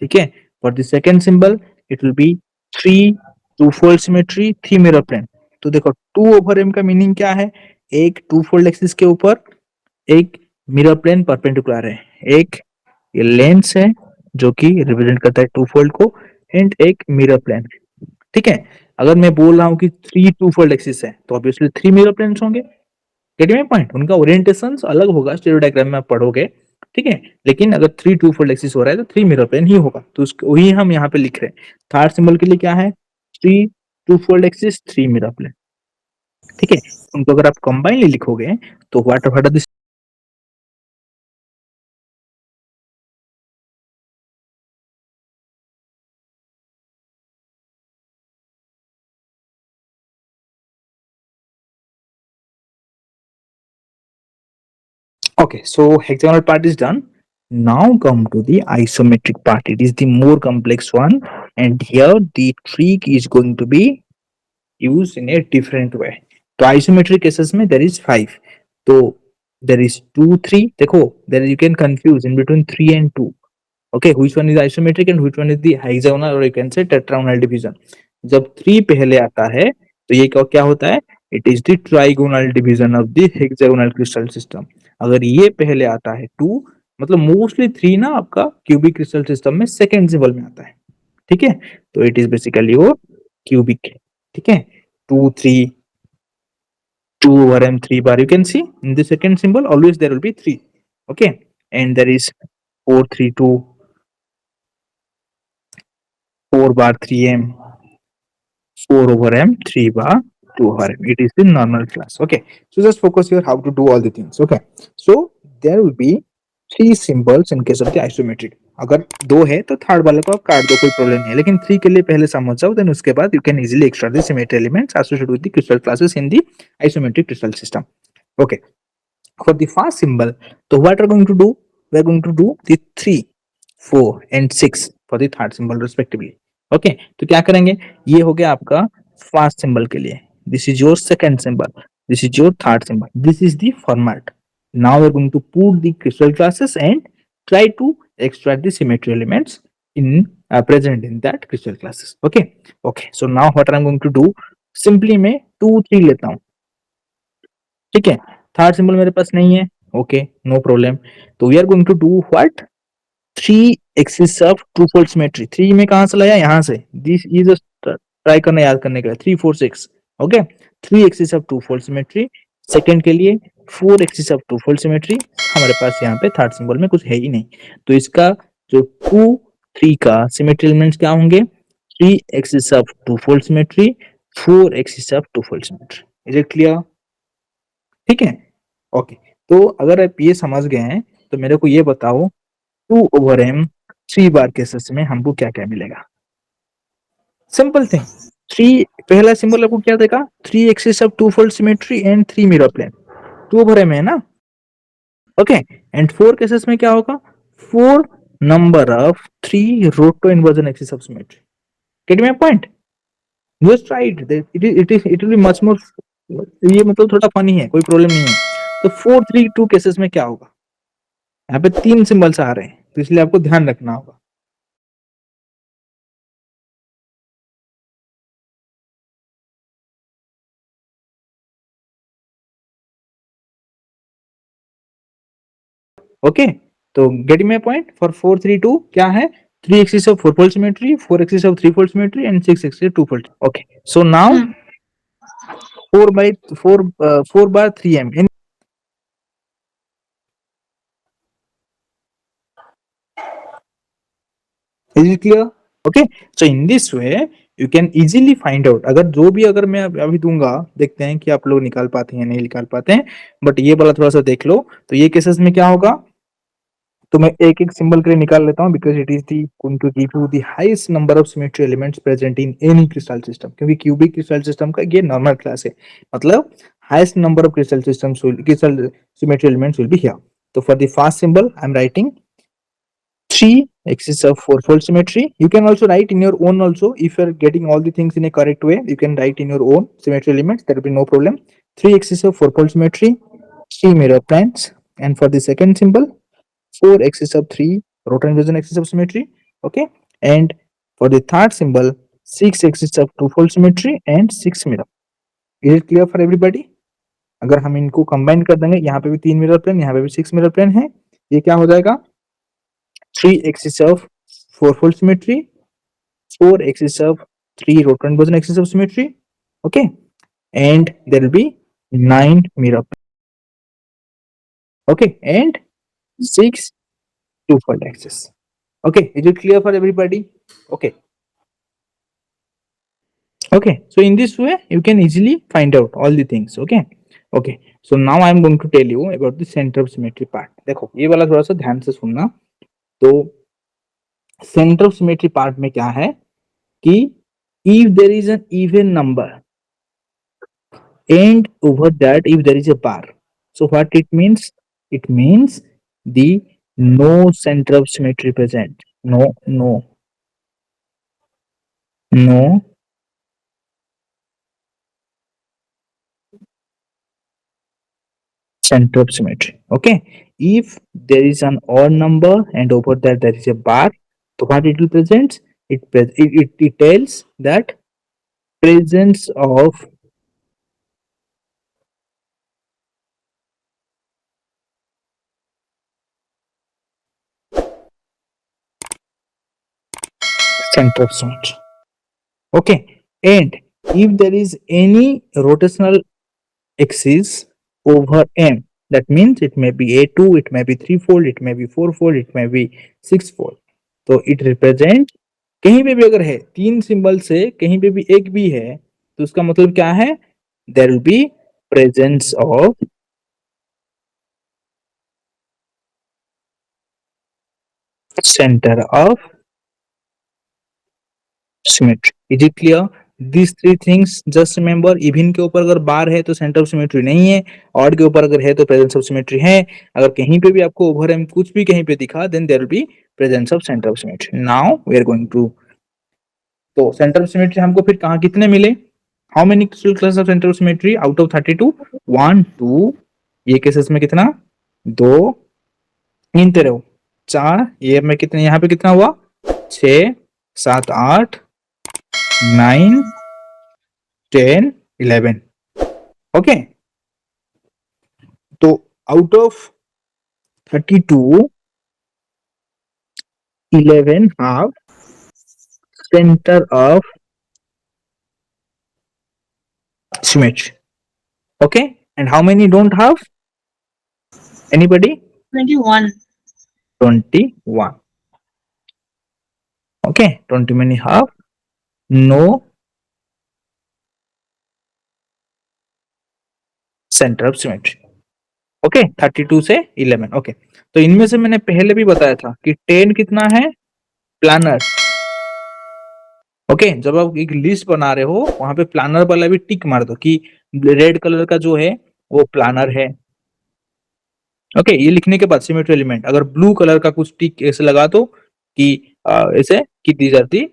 ठीक है। For the second symbol it will be 3 2 fold symmetry 3 mirror plane. तो देखो 2 ओवर m का मीनिंग क्या है? एक 2 फोल्ड एक्सिस के ऊपर एक मिरर प्लेन परपेंडिकुलर है, एक ये लेंस है जो कि रिप्रेजेंट करता है 2 फोल्ड को, एंड एक मिरर प्लेन, ठीक है। अगर मैं बोल रहा हूँ कि 3 2 फोल्ड एक्सिस है तो ऑब्वियसली 3 मिरर प्लेन्स होंगे, गेट माय पॉइंट। उनका ओरिएंटेशन अलग होगा, स्टीरियो डायग्राम में आप पढ़ोगे, ठीक है, लेकिन अगर 3 2 फोल्ड एक्सिस हो रहा है तो 3 मिरर प्लेन ही होगा, तो वही हम यहाँ पे लिख रहे हैं। थर्ड सिंबल के लिए क्या है? 3 2 फोल्ड एक्सिस 3 मिरर प्लेन, ठीक है। उनको अगर आप कंबाइनली लिखोगे तो what are this? Okay, so hexagonal part is done. Now come to the isometric part. It is the more complex one, and here the trick is going to be used in a different way. तो isometric cases में there is 5. तो there is 2 3, देखो there you can confuse in between 3 and 2. Okay, which one is isometric and which one is the hexagonal or you can say tetragonal division. जब 3 पहले आता है तो ये क्या होता है? It is the trigonal division of the hexagonal crystal system. अगर ये पहले आता है 2, मतलब मोस्टली 3 ना आपका क्यूबिक क्रिस्टल सिस्टम में सेकंड सिंबल में आता है, ठीक है। तो इट इज बेसिकली वो क्यूबिक, ठीक है। 2 3 2 over m 3 bar, you can see in the second symbol always there will be 3, okay, and there is 4 3 2 4 bar 3m 4 over m 3 bar 2 over m. It is the normal class, okay. So just focus here how to do all the things, okay. So there will be 3 symbols in case of the isometric. अगर 2 है तो third वाले को आप काट दो, कोई problem नहीं है, लेकिन 3 के लिए पहले समझ जाओ, देन उसके बाद you can easily extract the symmetry elements associated with the crystal classes in the isometric crystal system, okay. For the first symbol, so what are going to do? We are going to do the 3 4 and 6 for the third symbol respectively, okay. तो क्या करेंगे? ये हो गया आपका first symbol के लिए, this is your second symbol, this is your third symbol. This is the format. Now we're going to put the crystal classes and try to extract the symmetry elements in present in that crystal classes. Okay, okay, so now what I'm going to do, simply मैं 2 3 लेता हूँ, ठीक है, third symbol मेरे पास नहीं है, okay no problem, तो we are going to do what, 3 axis of two fold symmetry, 3 में कहां से लाया, यहां से, दिस इज ट्राई करना याद करने के लिए, 3 4 6, okay, 3 axis of two fold symmetry, second के लिए 4 axis of two fold symmetry, हमारे पास यहाँ पे थर्ड सिंबल में कुछ है ही नहीं, तो इसका जो 2 3 का सिमेट्री एलिमेंट्स क्या होंगे, 3 axis of two fold symmetry, 4 axis of two fold symmetry, is it clear, ठीक है, ओके, तो अगर आप ये समझ गए हैं तो मेरे को ये बताओ 2 ओवर m 3 बार केसेस में हमको क्या क्या मिलेगा, सिंपल थिंग, 3 पहला सिंबल आपको क्या देगा, 3 axis of two fold symmetry and 3 mirror plane, 2 over m है ना, ओके, एंड 4 केसेस में क्या होगा, 4 नंबर ऑफ 3 रोटो inversion axis of symmetry, gate my point, just try it, it will be much more, ये मतलब थोड़ा फनी है, कोई प्रॉब्लम नहीं है, तो 4 3 2 केसेस में क्या होगा, यहाँ पे 3 सिंबल्स आ रहे हैं, तो इसलिए आपको ध्यान रखना होगा, ओके, तो गेटिंग माय पॉइंट, फॉर 4 3 2 क्या है, 3 axis of 4 fold symmetry, 4 axis of 3 fold symmetry and 6 axis 2 fold, okay, so now 4 by 4 4 bar 3m in, is it clear, okay, so in this way you can easily find out, अगर जो भी अगर मैं अभी दूंगा, देखते हैं कि आप लोग निकाल पाते हैं नहीं निकाल पाते हैं, बट ये वाला थोड़ा सा देख लो, तो ये केसेस में क्या होगा, तो मैं एक एक सिंबल के लिए निकाल लेता हूं, because it is the going to give you the highest number of symmetry elements present in any crystal system, क्योंकि क्यूबिक क्रिस्टल सिस्टम का ये नॉर्मल क्लास है, मतलब highest number of crystal systems will, crystal symmetry elements will be here, तो for the first symbol I am writing 3 axis of four fold symmetry, you can also write in your own also, if you are getting all the things in a correct way, you can write in your own symmetry elements, there will be no problem, 3 axis of four fold symmetry, 3 mirror planes, and for the second symbol 4 axis of 3 rotor inversion axis of symmetry, okay, and for the third symbol 6 axis of two fold symmetry and 6 mirror, is it clear for everybody, अगर हम इनको combine कर देंगे, यहाँ पे भी 3 mirror plane, यहाँ पे भी 6 मिरर प्लेन है, ये क्या हो जाएगा, 3 axis of 4 fold symmetry, 4 axis of 3 rotor inversion axis of symmetry, okay, and there will be 9 mirror, okay, and 6 two fold axis, okay, is it clear for everybody, okay, okay, so in this way you can easily find out all the things, okay, okay, so now I am going to tell you about the center of symmetry part, देखो ये वाला थोड़ा सा ध्यान से सुनना, तो centre of symmetry part में क्या है कि if there is an even number and over that if there is a bar, so what it means, it means the no center of symmetry present, no center of symmetry, okay, if there is an odd number and over that there is a bar, so what it will present, it tells that presence of center of symmetry, okay, and if there is any rotational axis over m, that means it may be a2, it may be 3 fold, it may be 4 fold, it may be 6 fold, तो it represent, कहीं पे भी अगर है 3 symbol से कहीं पे भी एक भी है, तो उसका मतलब क्या है, there will be presence of center of symmetry, is it clear, these three things just remember, even के ऊपर अगर बार है तो सेंटर ऑफ सिमेट्री नहीं है, ऑड के ऊपर अगर है तो प्रेजेंस ऑफ सिमेट्री है, अगर कहीं पे भी आपको ओवर एम कुछ भी कहीं पे दिखा, then there will be presence of centre of symmetry, now we are going to, तो सेंटर ऑफ सिमेट्री हमको फिर कहाँ कितने मिले, how many crystal classes of center of symmetry out of 32? 1 2, ये केसेस में कितना, 2 3 तेरे हो 4, ये में कितने, यहाँ पे कितना हुआ 6 7 8 9 10 11, ओके। तो out of 32, 11 have center of symmetry, okay, and how many don't have? Anybody? 21. 21, okay. 20 many have no center of symmetry, okay. 32 से 11, ओके। तो इनमें से मैंने पहले भी बताया था कि 10 कितना है, प्लानर, ओके। जब आप एक लिस्ट बना रहे हो वहां पे प्लानर वाला भी टिक मार दो कि रेड कलर का जो है वो प्लानर है, ओके। ये लिखने के बाद सिमेट्री एलिमेंट, अगर ब्लू कलर का कुछ टिक ऐसे लगा दो कि ऐसे कि दीज आर दी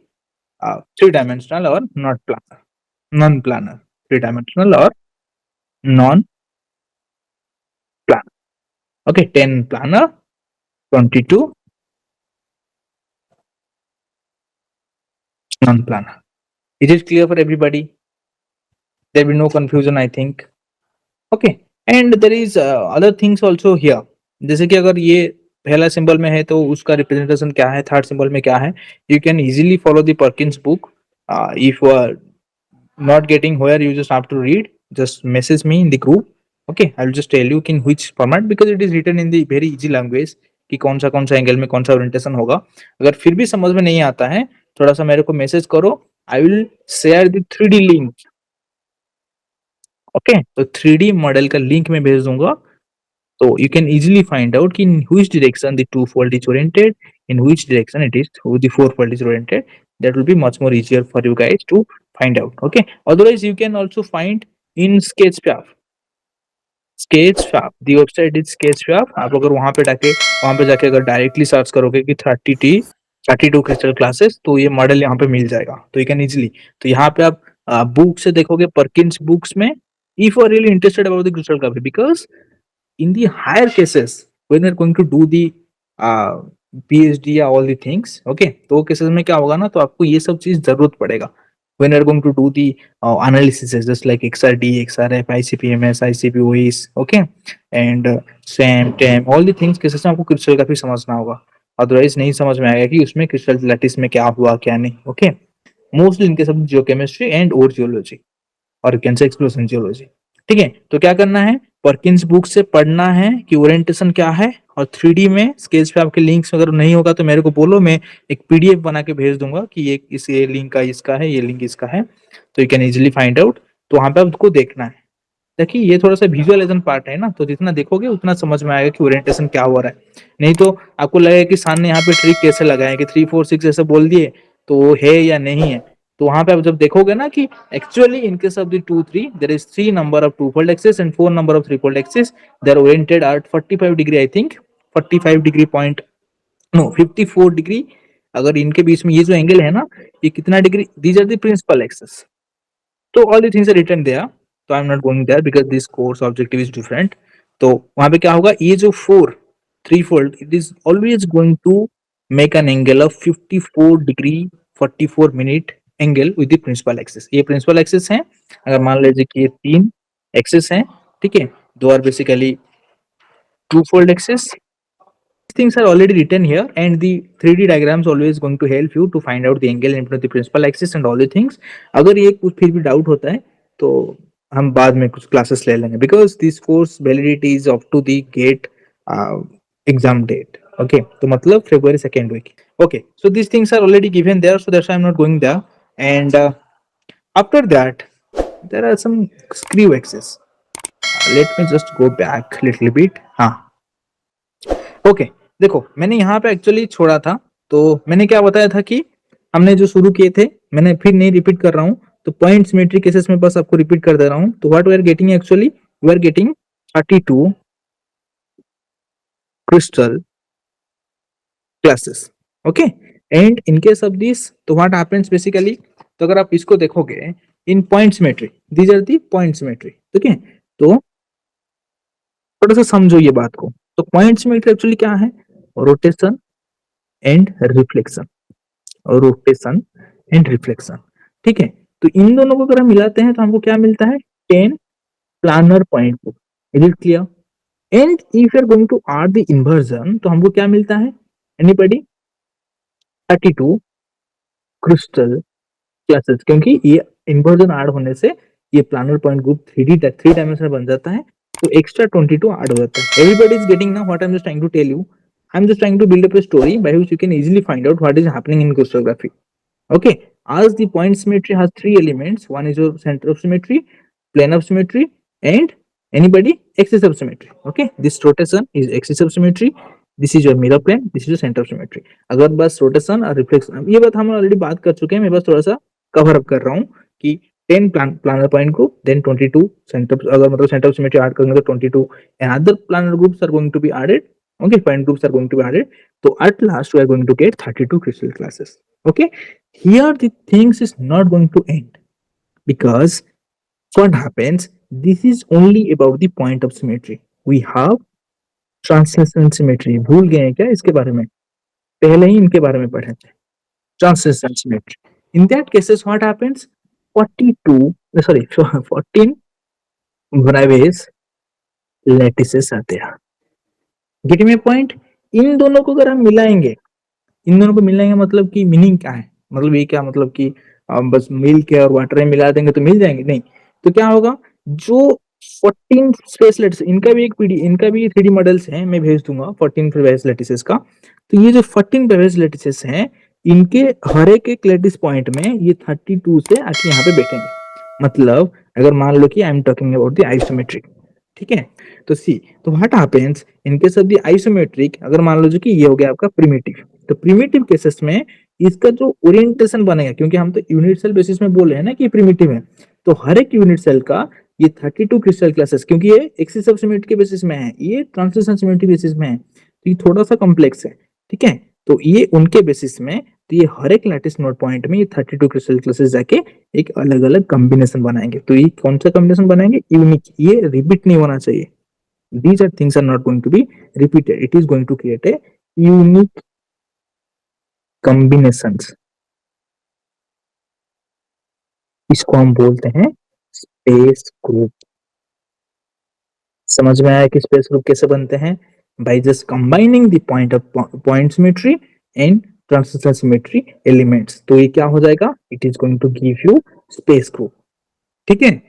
3 डायमेंशनल और not planar, non planar, 3 dimensional और non planar, okay. 10 planar, 22 non planar. Is it clear for everybody? There will be no confusion, I think. Okay. And there is other things also here. जैसे कि अगर ये पहला symbol में है तो उसका रिप्रेजेंटेशन क्या है, थर्ड सिंबल में क्या है, you can easily follow the Perkins book. If you are not getting where, you just have to read, just message me in the group, okay. I will just tell you in which format, because it is written in the very easy language कि कौन सा angle में कौन सा orientation होगा। अगर फिर भी समझ में नहीं आता है, थोड़ा सा मेरे को मैसेज करो, I will share the 3D link, okay. तो 3D मॉडल का लिंक मैं भेज दूंगा, तो you can easily find out कि in which direction the two-fold is oriented, in which direction it is the four-fold is oriented. That will be much more easier for you guys to find out, okay. Otherwise you can also find in Sketchfab, Sketchfab, the website is Sketchfab. आप अगर वहां पे जाके अगर directly search करोगे कि 32 crystal classes, तो ये मॉडल यहाँ पे मिल जाएगा, तो यू कैन इजिली। तो यहाँ पे आप बुक से देखोगे परकिंस बुक्स में, if you are really interested about the crystallography, because in the higher cases when we are going to do the PhD या all the things, okay, तो cases में क्या होगा ना, तो आपको ये सब चीज जरूरत पड़ेगा when we are going to do the analysis just like XRD, XRF, ICP-MS, ICP-OIS, okay, and SAM, TAM, all the things cases में आपको क्रिस्टल ग्राफी समझना होगा, अदरवाइज नहीं समझ में आएगा कि उसमें क्रिस्टल लैटिस में क्या हुआ क्या नहीं, ओके। मोस्टली इनके सब जियोकेमिस्ट्री एंड और जियोलॉजी, और कैंसर एक्सप्लोजन जियोलॉजी, ठीक है। तो क्या करना है, परकिंस बुक से पढ़ना है कि ओरिएंटेशन क्या है, और 3D में स्केच पे आपके लिंक्स अगर नहीं होगा तो मेरे को बोलो, मैं एक PDF बना के भेज दूंगा कि ये लिंक का इसका है, ये लिंक इसका है, तो you can easily find out. तो वहां पे आपको देखना है, देखिए ये थोड़ा सा विजुअलाइजेशन पार्ट है ना, तो जितना देखोगे उतना समझ में आएगा कि ओरिएंटेशन क्या हो रहा है। नहीं तो आपको लगेगा कि सान ने यहाँ पे ट्रिक कैसे लगाए कि 3 4 6 ऐसे बोल दिए, तो वो है या नहीं है। तो वहां पे आप जब देखोगे ना कि actually in case of the 2 3 there is 3 number of two fold axis and 4 number of three fold axis, they are oriented at 45 degree, I think 45 degree point, no 54 degree. अगर इनके बीच में ये जो एंगल है ना, ये कितना degree, these are the principal axis. तो all the things are written there, तो I am not going there because this course objective is different. तो वहां पे क्या होगा, ये जो 4 3 fold, it is always going to make an angle of 54 degree 44 minute angle with the principal axis. ये principal axis है, अगर मान लीजिए कि ये 3 एक्सिस हैं, ठीक है, दो are basically two fold axis, things are already written here, and the 3D diagrams always going to help you to find out the angle in front of the principal axis and all the things। अगर ये कुछ फिर भी doubt होता है तो हम बाद में कुछ क्लासेस ले लेंगे, because this course validity is up to the GATE exam date, okay. तो मतलब February 2nd week, okay। So these things are already given there, so that's why I'm not going there। And after that there are some screw axis। Let me just go back little bit, हाँ, okay. देखो मैंने यहाँ पे actually छोड़ा था, तो मैंने क्या बताया था कि हमने जो शुरू किए थे, मैंने फिर नहीं रिपीट कर रहा हूँ, तो पॉइंट सिमेट्री केसेस में बस आपको रिपीट कर दे रहा हूँ। तो what we are getting actually, we are getting 32 crystal classes, okay. And in case of this, तो व्हाट हैपेंस बेसिकली, तो अगर आप इसको देखोगे in point symmetry. These are the point symmetry. ठीक है, तो थोड़ा सा समझो ये बात को। तो पॉइंट सिमेट्री एक्चुअली क्या है? Rotation and reflection, rotation and reflection. ठीक है, तो इन दोनों को अगर हम मिलाते हैं तो हमको क्या मिलता है? 10 प्लानर पॉइंट को। Is it clear? And if you are going to add the inversion तो हमको क्या मिलता है? एनीबॉडी? 32 क्रिस्टल क्लासेस, क्योंकि ये इन्वर्जन ऐड होने से ये प्लानर पॉइंट ग्रुप 3 डायमेंशन बन जाता है, तो एक्स्ट्रा 22 ऐड हो जाता है। Everybody is getting now what I am just trying to tell you? I am just trying to build up a story by which you can easily find out what is happening in crystallography. Okay, as the point symmetry has three elements, one is your center of symmetry, plane of symmetry, and anybody axis of symmetry. Okay, this rotation is axis of symmetry, this is your mirror plane, this is your center of symmetry. अगर बस rotation और reflection, ये बात हम already बात कर चुके हैं, मैं बस थोड़ा सा कवर अप कर रहा हूँ कि 10 planar point group, then 22 center, अगर मतलब center of symmetry ऐड करेंगे तो 22 and other planar groups are going to be added. Okay, point groups are going to be added. So at last we are going to get 32 crystal classes. Okay, here the things is not going to end, because what happens, this is only about the point of symmetry. We have translation symmetry, भूल गए हैं क्या इसके बारे में? पहले ही इनके बारे में पढ़े थे, translation symmetry. In that cases what happens? 42 sorry 14 Bravais lattices आते हैं। Get me point? इन दोनों को अगर हम मिलाएंगे, इन दोनों को मिलाएंगे मतलब कि मीनिंग क्या है? मतलब ये क्या मतलब कि बस मिल्क और वाटर मिला देंगे तो मिल जाएंगे? नहीं, तो क्या होगा? जो 14 स्पेस लेटिस, इनका भी एक पीडी, इनका भी 3D मॉडल्स हैं, मैं भेज दूंगा 14 प्रेवेस लेटिसेस का। तो ये जो 14 प्रेवेस लेटिसेस हैं, इनके हर एक लेटिस पॉइंट में ये 32 से आके यहाँ पे बैठेंगे। मतलब अगर मान लो कि I am talking about the isometric, ठीक है, तो सी, तो what happens in case of the isometric, अगर मान लो कि ये हो गया आपका प्रिमिटिव, तो प्रिमिटिव केसेस में इसका जो ओरिएंटेशन बनेगा, क्योंकि हम तो यूनिट सेल बेसिस में बोल रहे हैं ना कि प्रिमिटिव है, तो हर एक यूनिट सेल का ये 32 क्रिस्टल क्लासेस, क्योंकि ये एक्सिस ऑफ सिमेट्री के बेसिस में है, ये ट्रांसलेशन सिमेट्री बेसिस में है, तो ये थोड़ा सा कॉम्प्लेक्स है। ठीक है, तो ये उनके बेसिस में, तो ये हर एक लैटिस नोड पॉइंट में ये 32 क्रिस्टल क्लासेस जाके एक अलग अलग कॉम्बिनेशन बनाएंगे। तो ये कौन सा कॉम्बिनेशन बनाएंगे? यूनिक, ये रिपीट नहीं होना चाहिए। These are things are not going to be repeated. It is going to create a unique combinations. इसको हम बोलते हैं स्पेस ग्रुप। समझ में आया कि स्पेस ग्रुप कैसे बनते हैं? By just combining the point symmetry and transition symmetry elements. तो ये क्या हो जाएगा? It is going to give you space group. ठीक है,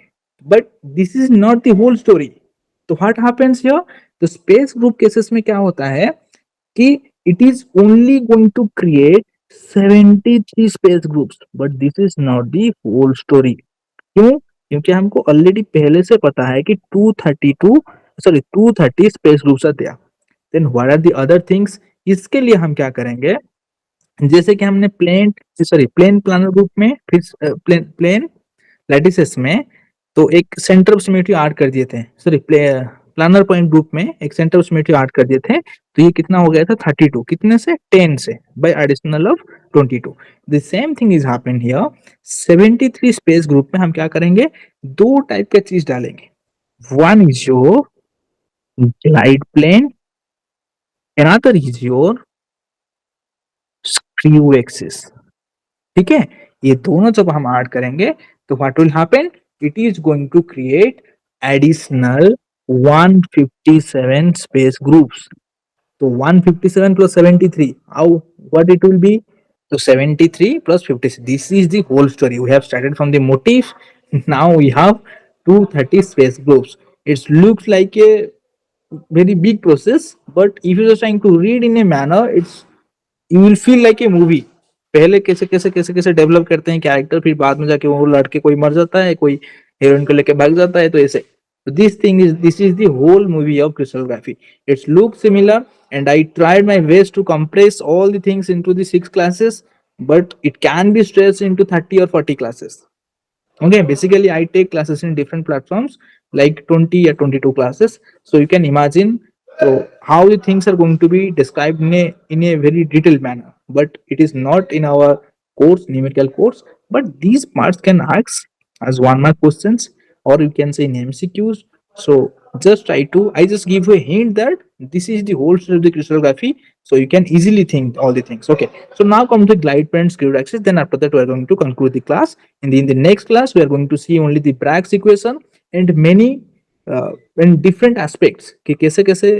but this is not the whole story. तो what happens here? तो स्पेस ग्रुप केसेस में क्या होता है कि it is only going to create 73 space groups, but this is not the whole story. क्यों? क्योंकि हमको ऑलरेडी पहले से पता है कि 230 स्पेस ग्रुप्स आते हैं। Then what are the other things? इसके लिए हम क्या करेंगे, जैसे कि हमने प्लेन प्लानर ग्रुप में, फिर प्लेन लैटिसेस में तो एक सेंटर ऑफ सिमेट्री ऐड कर दिए थे, प्लानर पॉइंट ग्रुप में एक सेंटर ऑफ सिमेट्री ऐड कर दिए थे, तो ये कितना हो गया था? 32। कितने से? 10 से, by additional of 22। The same thing is happened here. 73 space group में हम क्या करेंगे? दो टाइप का चीज डालेंगे। One is your glide plane, another is your screw axis. ठीक है, ये दोनों जब हम ऐड करेंगे तो what will happen? It is going to create additional 157 space groups. तो 157 plus 73, how, what it will be? So 73 plus 56. This is the whole story. We have started from the motif. Now we have 230 space groups. It looks like a very big process, but if you're just trying to read in a manner, you will feel like a movie. पहले कैसे develop करते हैं character, फिर बाद में जाके वो लड़के कोई मर जाता है, कोई हीरोइन को लेके भाग जाता है, तो ऐसे। So this is the whole movie of crystallography. It looks similar, and I tried my best to compress all the things into the 6 classes, but it can be stretched into 30 or 40 classes. Okay, basically I take classes in different platforms like 20 or 22 classes, so you can imagine so how the things are going to be described in a very detailed manner. But it is not in our course, numerical course, but these parts can ask as 1 mark questions, or you can say in MCQs. So just try to, I just give you a hint that this is the whole story of the crystallography, so you can easily think all the things. Okay, so now come to the glide plane, screwed axis. Then after that we are going to conclude the class. In the next class we are going to see only the Bragg's equation and many in different aspects कि कैसे कैसे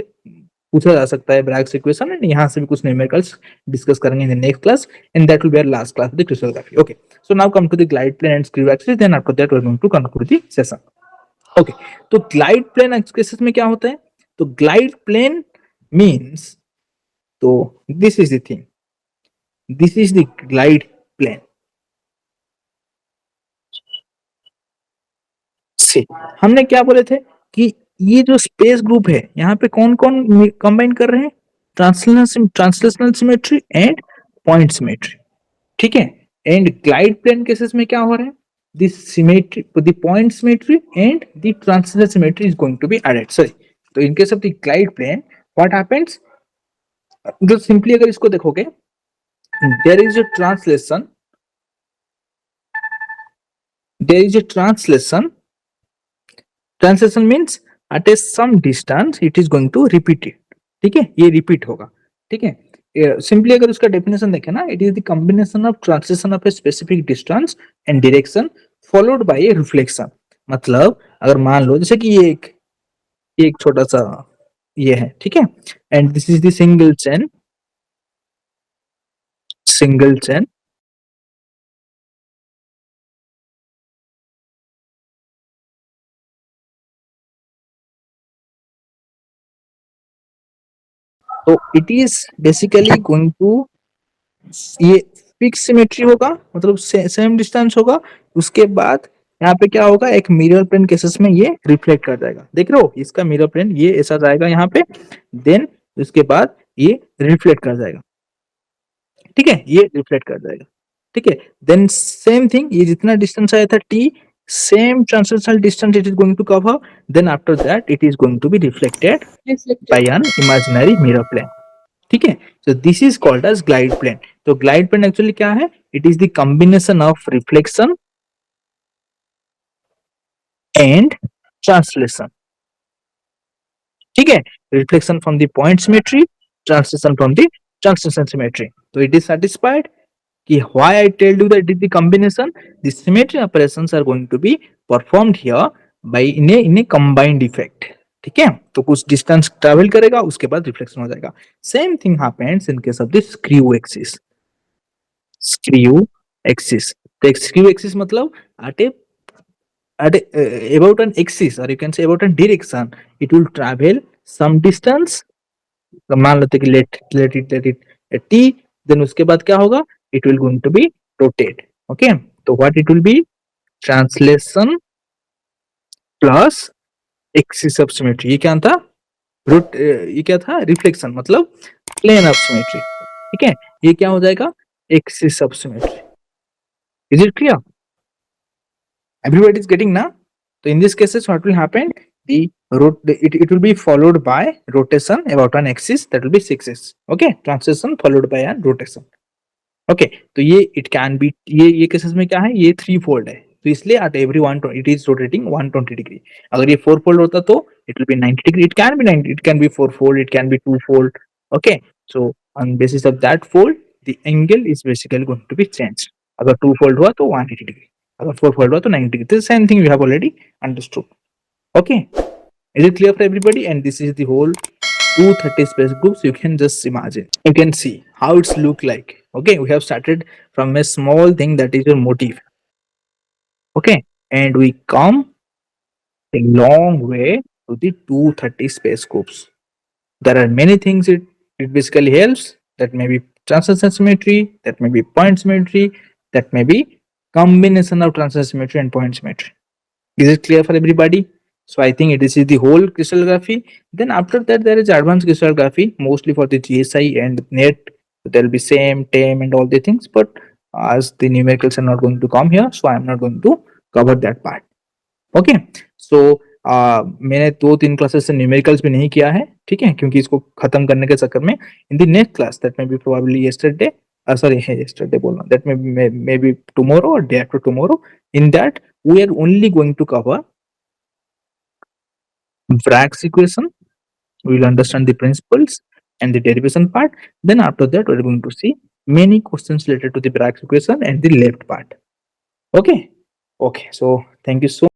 पूछा जा सकता है Bragg's equation, and यहाँ से भी कुछ न्यूमेरिकल्स डिस्कस करेंगे in the next class, and that will be our last class of the crystallography. ओके, so now come to the glide plane and screw axis, then after that we are going to conclude the session. Okay, तो glide plane axis में क्या होता है? तो glide plane means, तो this is the thing, this is the glide plane. से हमने क्या बोले थे कि ये जो स्पेस ग्रुप है यहाँ पे कौन कौन कंबाइन कर रहे हैं? Translational symmetry and point symmetry. ठीक है, एंड ग्लाइड प्लेन केसेस में क्या हो रहा है? The symmetry, the point symmetry and the translational symmetry is going to be added. Sorry, so in case of the glide plane, what happens? जो simply अगर इसको देखोगे, there is a translation. There is a translation. Translation means at a some distance it is going to repeat it. ठीक है, ये repeat होगा. ठीक है, सिंपली अगर उसका डेफिनेशन देखें ना, it is the combination of translation of a specific distance and direction followed by a reflection. मतलब अगर मान लो जैसे कि ये एक छोटा सा ये है, ठीक है, and this is the single chain, single chain. तो it is basically going to, ये फिक्स सिमेट्री होगा, मतलब सेम डिस्टेंस होगा. उसके बाद यहाँ पे क्या होगा, एक मिरर प्लेन केसेस में ये रिफ्लेक्ट कर जाएगा. देख रहे हो, इसका मिरर प्लेन ये ऐसा जाएगा यहाँ पे, देन उसके बाद ये रिफ्लेक्ट कर जाएगा. ठीक है, ये रिफ्लेक्ट कर जाएगा. ठीक है, देन सेम थिंग, ये जितना डिस्टेंस आया था टी, same translational distance it is going to cover. Then after that it is going to be reflected by an imaginary mirror plane. ठीक है, so this is called as glide plane. तो glide plane actually क्या है? It is the combination of reflection and translation. ठीक है, reflection from the point symmetry, translation from the translation symmetry. तो it is satisfied कि why I told you that it is the combination, the symmetry operations are going to be performed here by in a combined effect. ठीक है, तो कुछ distance travel करेगा, उसके बाद reflection हो जाएगा. Same thing happens in case of the screw axis. Screw axis, तो स्क्रू एक्सिस मतलब at about an axis, or you can say about a direction, it will travel some distance. तो मान लेते कि let it t, then उसके बाद क्या होगा? It will going to be rotate. Okay, तो what it will be? Translation plus axis of symmetry. ये क्या था? ये क्या था? रिफ्लेक्शन मतलब प्लेन ऑफ सिमेट्री. ठीक है, ये क्या हो जाएगा? Axis of symmetry. Is it clear? Everybody is getting now. So in this cases, what will happen? It will be followed by rotation about an axis, that will be 6s. Okay, translation followed by a rotation. Okay, तो ये it can be, ये cases में क्या है, ये 3 fold है, तो इसलिए at every 1 it is rotating 120 degree. अगर ये 4 फोल्ड होता तो it will be 90 degree. It can be 90, it can be 4 fold, it can be 2 fold. Okay, so on basis of that fold the angle is basically going to be change. अगर 2 fold हुआ तो 180 degree, अगर 4 fold हुआ तो 90 degree. This same thing we have already understood. Okay, is it clear for everybody? And this is the whole 230 space groups. You can just imagine, you can see how it's look like. Okay, we have started from a small thing that is your motif. Okay, and we come a long way to the 230 space groups. There are many things it basically helps. That may be translation symmetry, that may be point symmetry, that may be combination of translation symmetry and point symmetry. Is it clear for everybody? So I think it is the whole crystallography. Then after that there is advanced crystallography, mostly for the GSI and NET. There will be same, TAME and all the things, but as the numericals are not going to come here, so I am not going to cover that part. Okay, so मैंने 2-3 classes से numericals भी नहीं किया है, ठीक है, क्योंकि इसको खत्म करने के चक्कर में इन the next class, that may be probably yesterday, sorry, yesterday बोलना, that may be tomorrow or day after tomorrow, in that we are only going to cover Bragg's equation. We will understand the principles and the derivation part. Then after that, we're going to see many questions related to the Bragg's equation and the left part. Okay. Okay. So thank you so